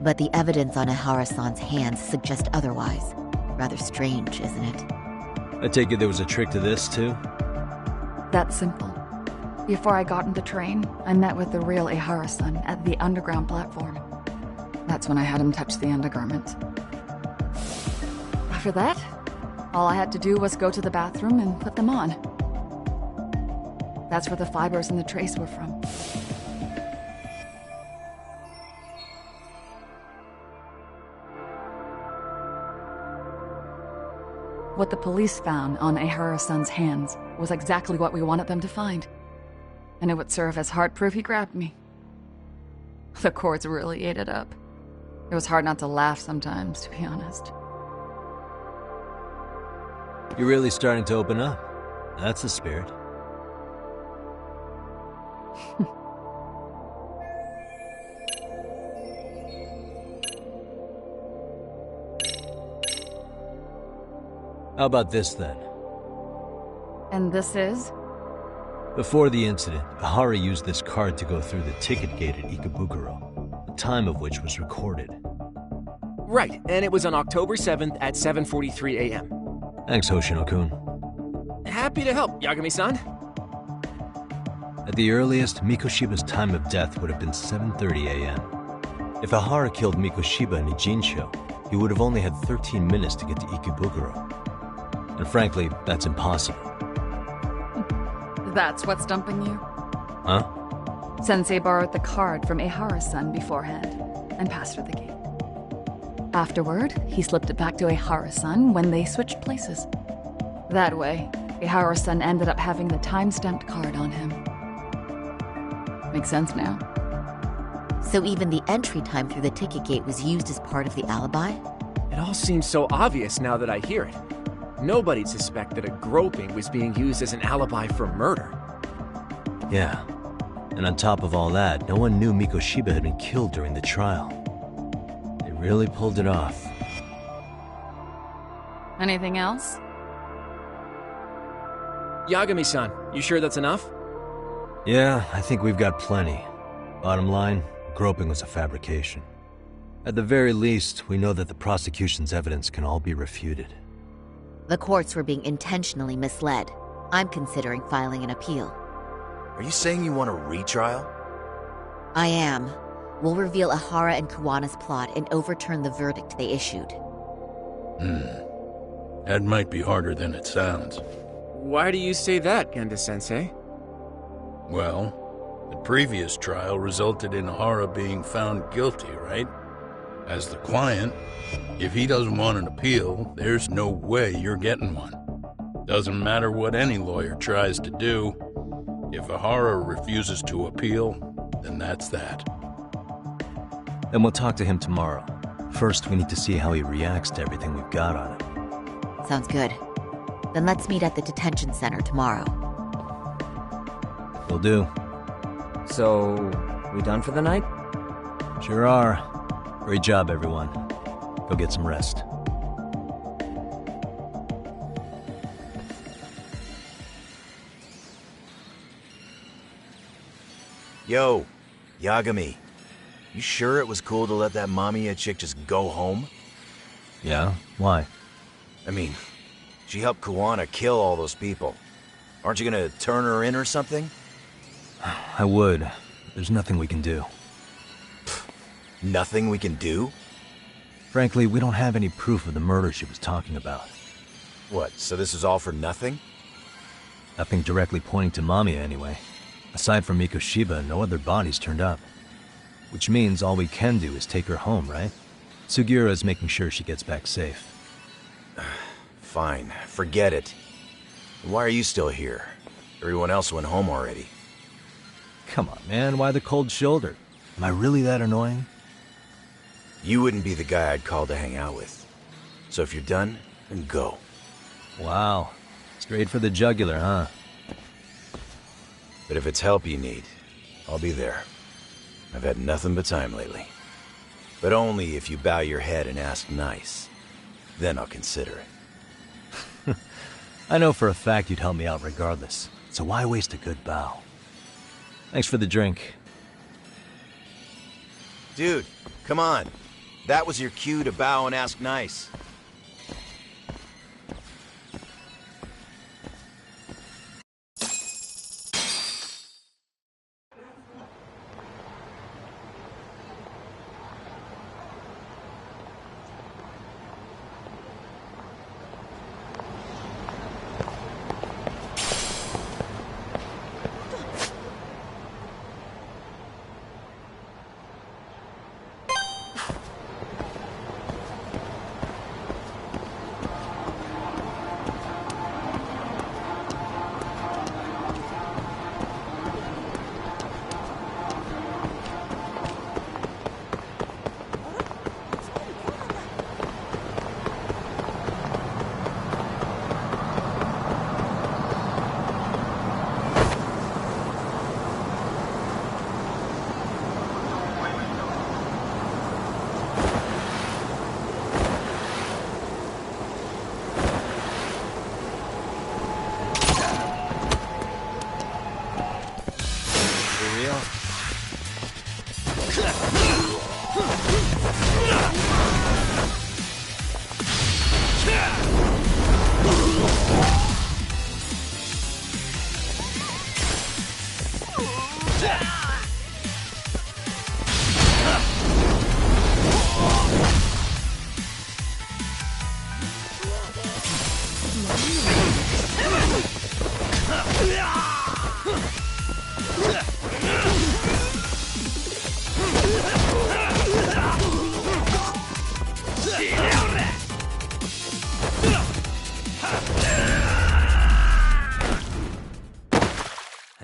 But the evidence on Ehara-san's hands suggests otherwise. Rather strange, isn't it? I take it there was a trick to this, too? That's simple. Before I got in the train, I met with the real Ehara-san at the underground platform. That's when I had him touch the undergarment. After that, all I had to do was go to the bathroom and put them on. That's where the fibers and the trace were from. What the police found on Ehara-san's hands was exactly what we wanted them to find. And it would serve as hard proof he grabbed me. The courts really ate it up. It was hard not to laugh sometimes, to be honest. You're really starting to open up. That's the spirit. How about this, then? And this is? Before the incident, Ahara used this card to go through the ticket gate at Ikebukuro, the time of which was recorded. Right, and it was on October 7th at 7:43 a.m. Thanks, Hoshino-kun. Happy to help, Yagami-san. At the earliest, Mikoshiba's time of death would have been 7:30 a.m. If Ahara killed Mikoshiba in Ijincho, he would have only had 13 minutes to get to Ikebukuro. And frankly, that's impossible. That's what's stumping you? Huh? Sensei borrowed the card from Ehara-san beforehand and passed her the gate. Afterward, he slipped it back to Ehara-san when they switched places. That way, Ihara-san ended up having the time-stamped card on him. Makes sense now. So even the entry time through the ticket gate was used as part of the alibi? It all seems so obvious now that I hear it. Nobody'd suspect that a groping was being used as an alibi for murder. Yeah. And on top of all that, no one knew Mikoshiba had been killed during the trial. They really pulled it off. Anything else? Yagami-san, you sure that's enough? Yeah, I think we've got plenty. Bottom line, groping was a fabrication. At the very least, we know that the prosecution's evidence can all be refuted. The courts were being intentionally misled. I'm considering filing an appeal. Are you saying you want a retrial? I am. We'll reveal Ihara and Kuwana's plot and overturn the verdict they issued. That might be harder than it sounds. Why do you say that, Genda-sensei? Well, the previous trial resulted in Ihara being found guilty, right? As the client, if he doesn't want an appeal, there's no way you're getting one. Doesn't matter what any lawyer tries to do. If Ihara refuses to appeal, then that's that. Then we'll talk to him tomorrow. First, we need to see how he reacts to everything we've got on him. Sounds good. Then let's meet at the detention center tomorrow. Will do. So, we done for the night? Sure are. Great job, everyone. Go get some rest. Yo, Yagami. You sure it was cool to let that Mamiya chick just go home? Yeah? Why? I mean, she helped Kuwana kill all those people. Aren't you gonna turn her in or something? I would. There's nothing we can do. Nothing we can do? Frankly, we don't have any proof of the murder she was talking about. What, so this is all for nothing? Nothing directly pointing to Mamiya, anyway. Aside from Mikoshiba, no other bodies turned up. Which means all we can do is take her home, right? Sugiura is making sure she gets back safe. Fine, forget it. Why are you still here? Everyone else went home already. Come on, man, why the cold shoulder? Am I really that annoying? You wouldn't be the guy I'd call to hang out with. So if you're done, then go. Wow. Straight for the jugular, huh? But if it's help you need, I'll be there. I've had nothing but time lately. But only if you bow your head and ask nice. Then I'll consider it. I know for a fact you'd help me out regardless, so why waste a good bow? Thanks for the drink. Dude, come on. That was your cue to bow and ask nice.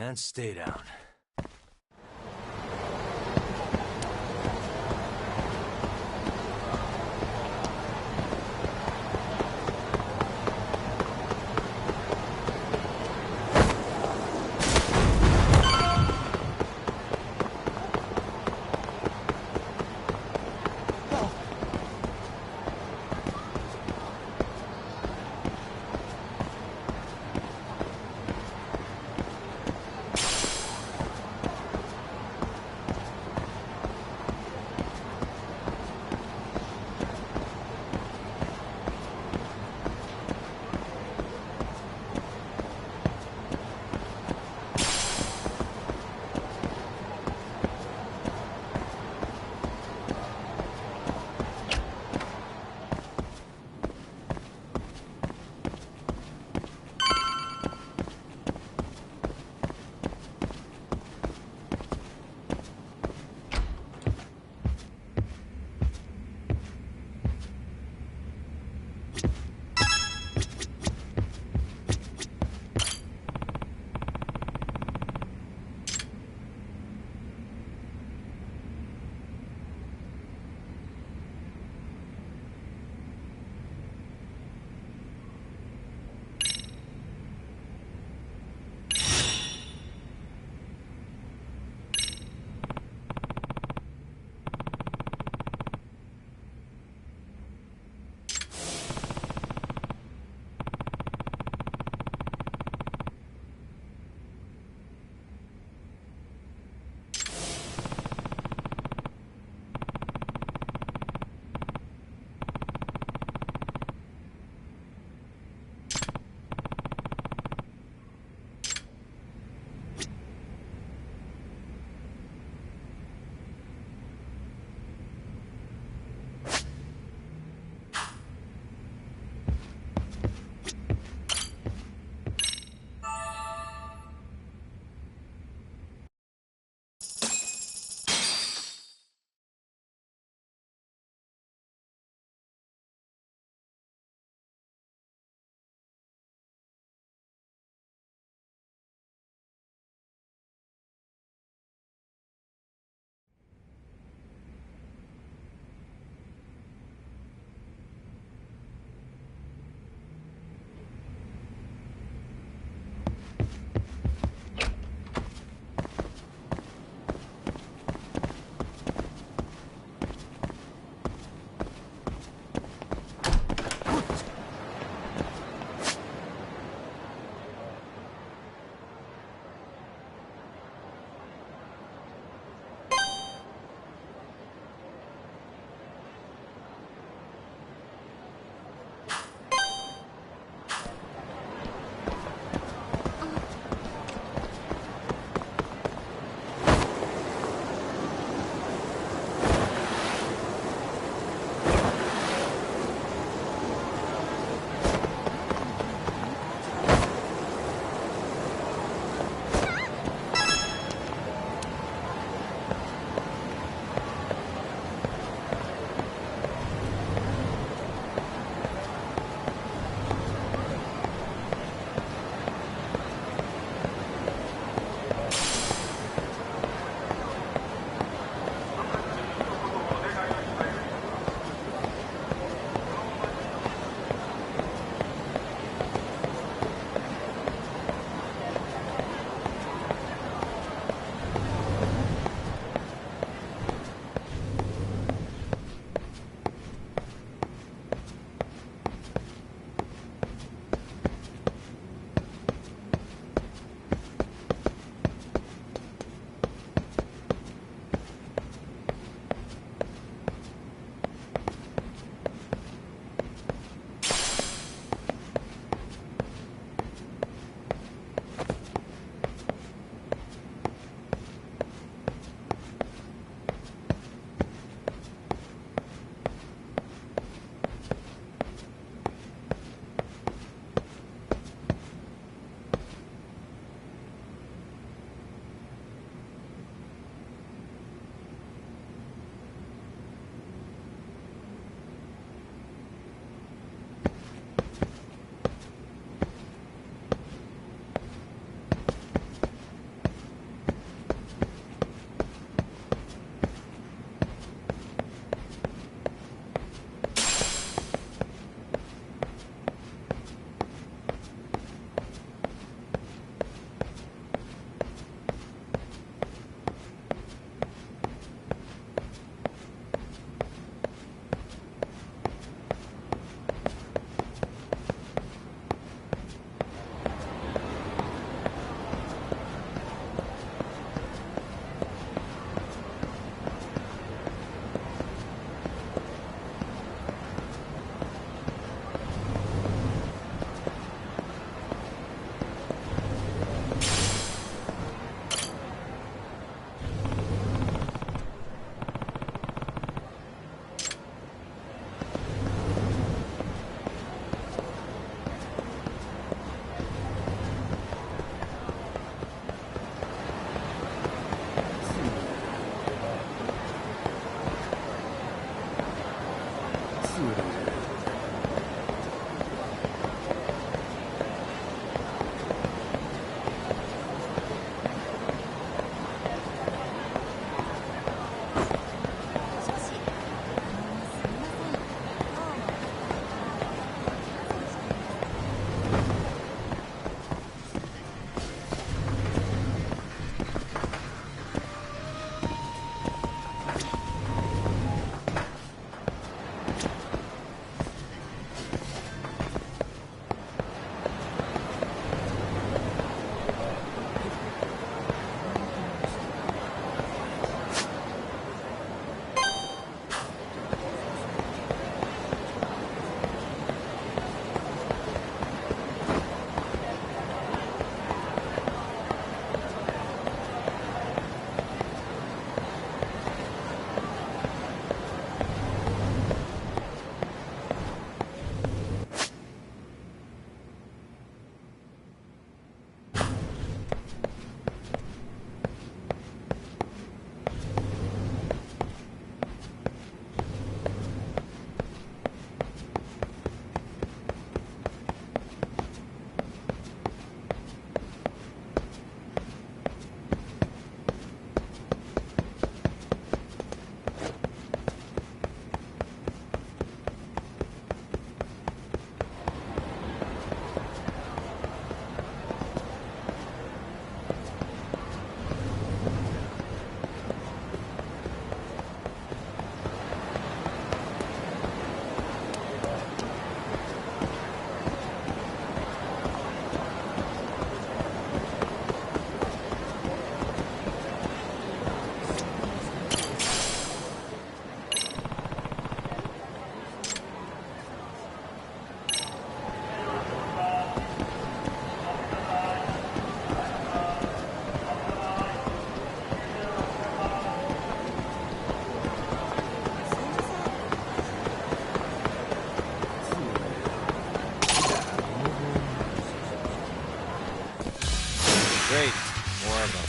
And stay down. Great. More of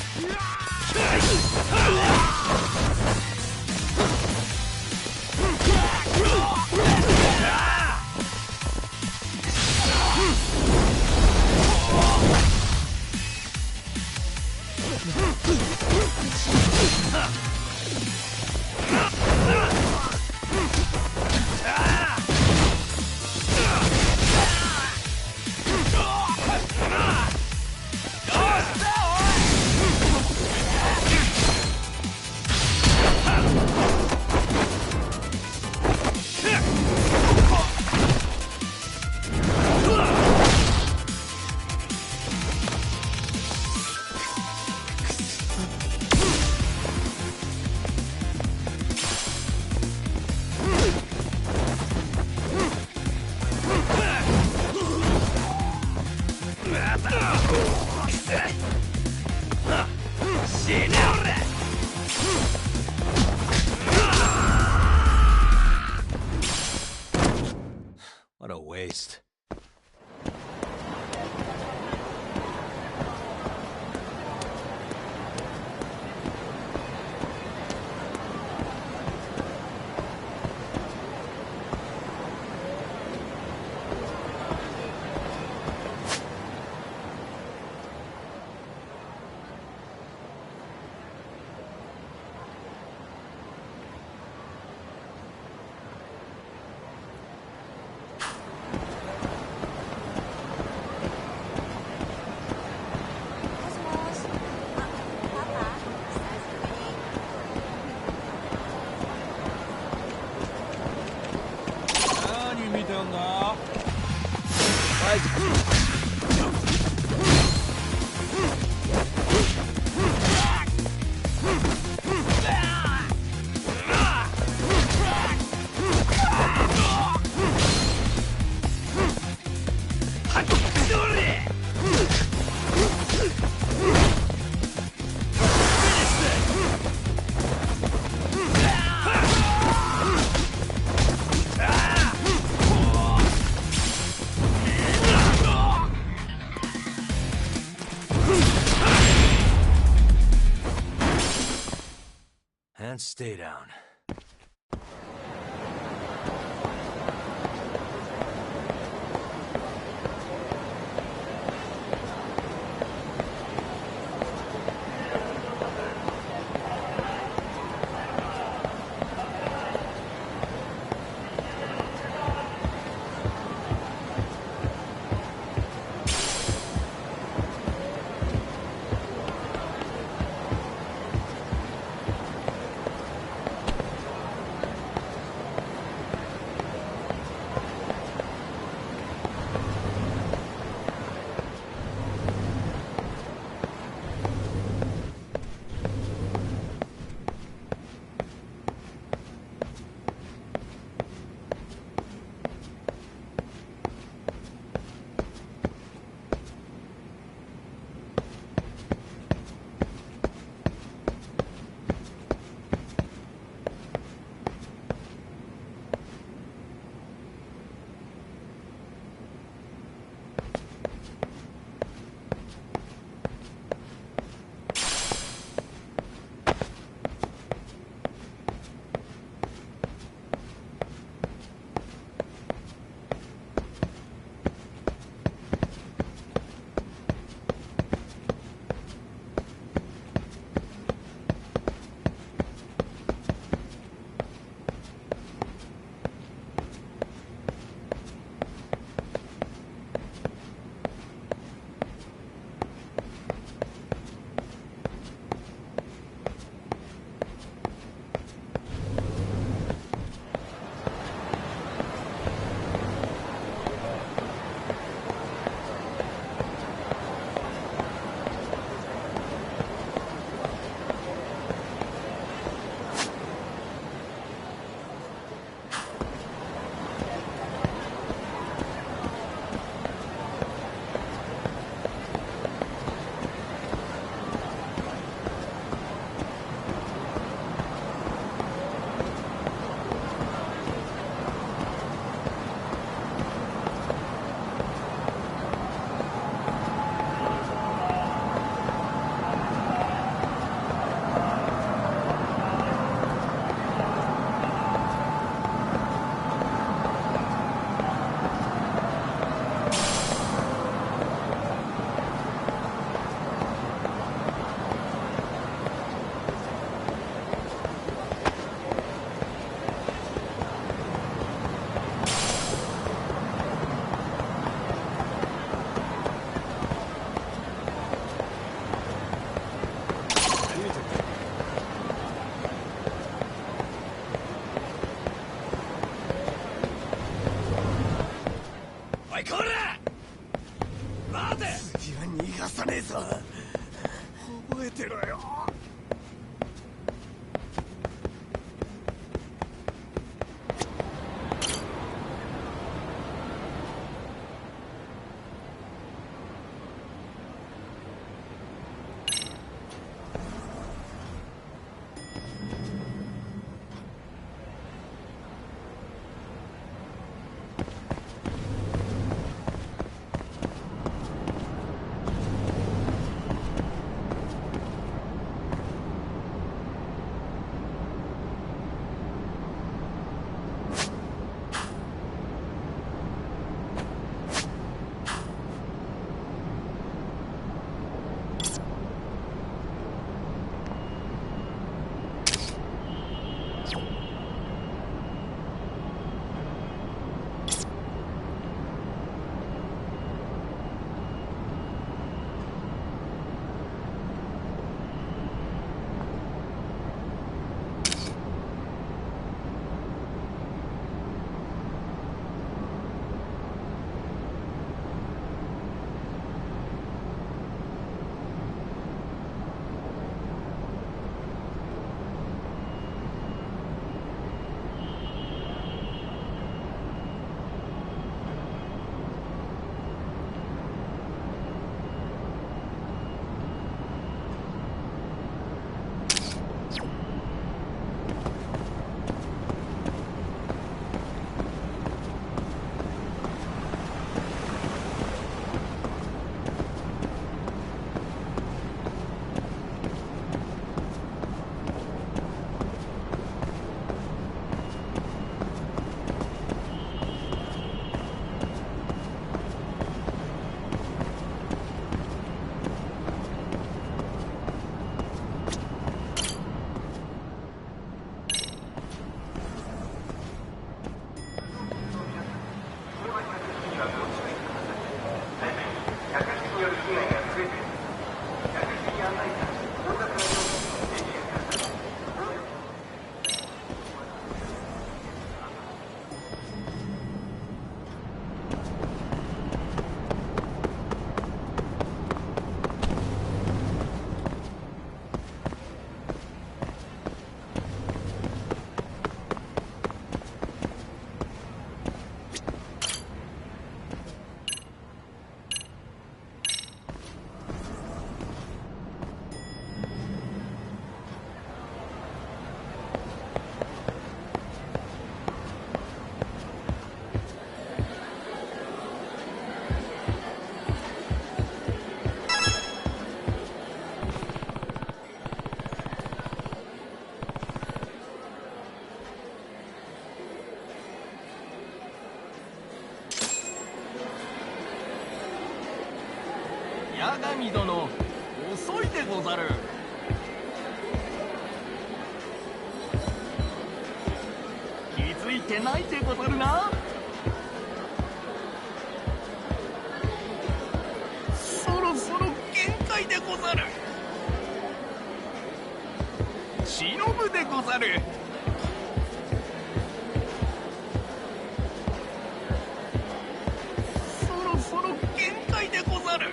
What a waste. And stay down. 待て。次は逃がさねえぞ。覚えてろよ。八神殿、遅いでござる。気づいてないでござるな。そろそろ限界でござる。忍ぶでござる。そろそろ限界でござる。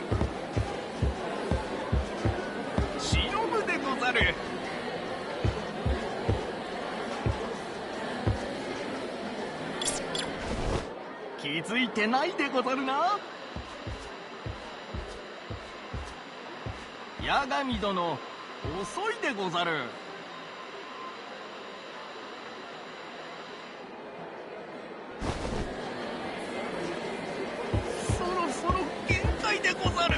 でござる。気づいてないでござるな。八神殿、遅いでござる。そろそろ限界でござる。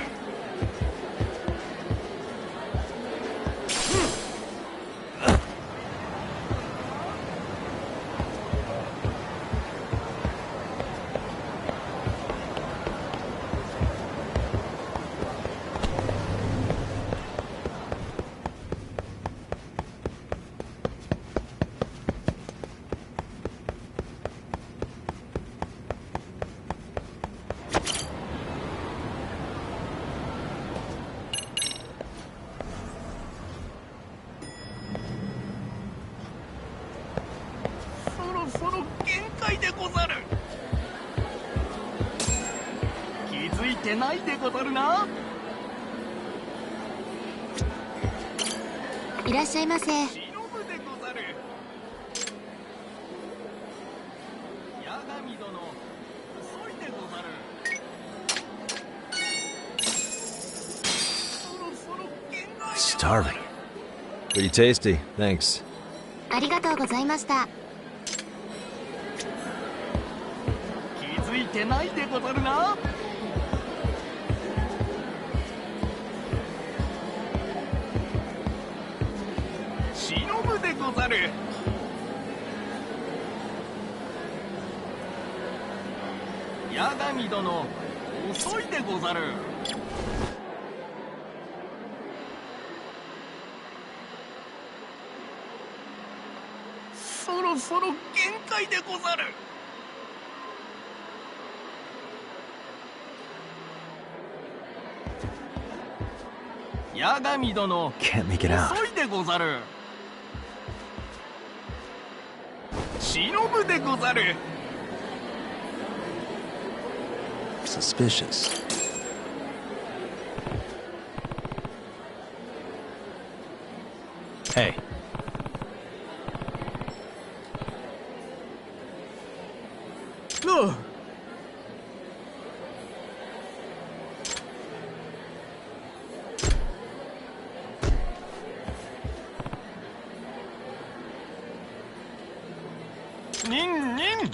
づいてないでござるな。いらっしゃいませ。忍ぶでござる。八神殿、遅いでござる。そろそろ限界。 Starving. Pretty tasty, thanks. ありがとうございました。気づいてないでござるな。忍ぶでござる。八神殿、遅いでござる。そろそろ限界でござる。八神殿、 Can't make it out. 遅いでござる。忍ぶでござる。 Suspicious. Hey. Ugh. Nin, nin.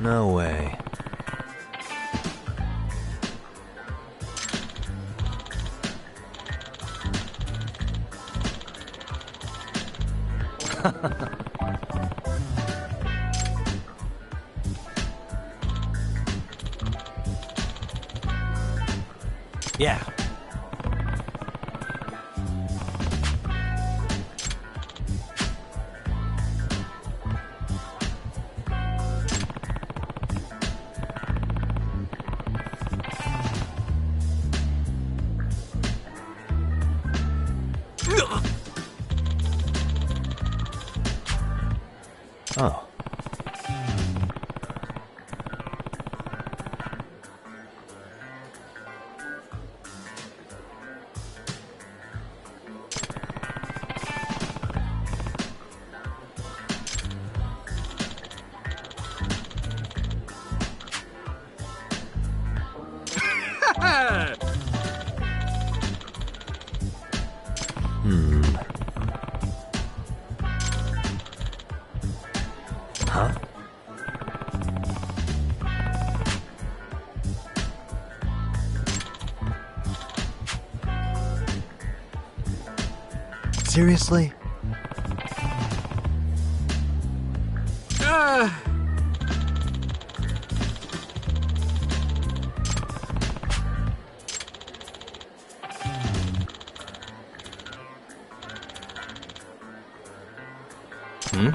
No way. Yeah. Oh. Huh? Seriously? Hmm?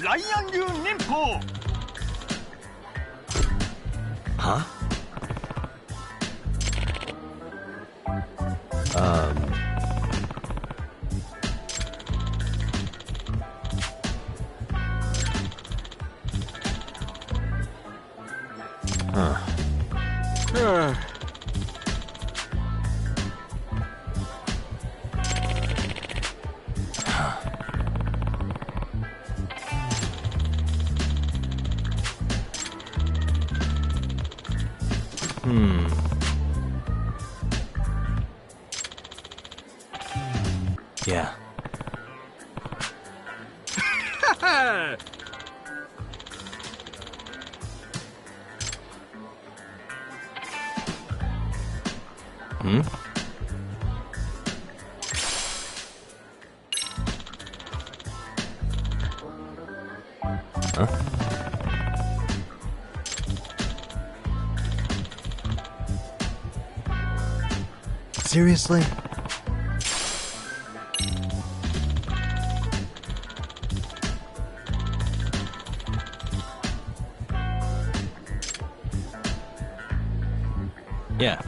Ryan流忍法. Huh? Huh. Yeah. Hmm? Huh? Seriously? Yeah.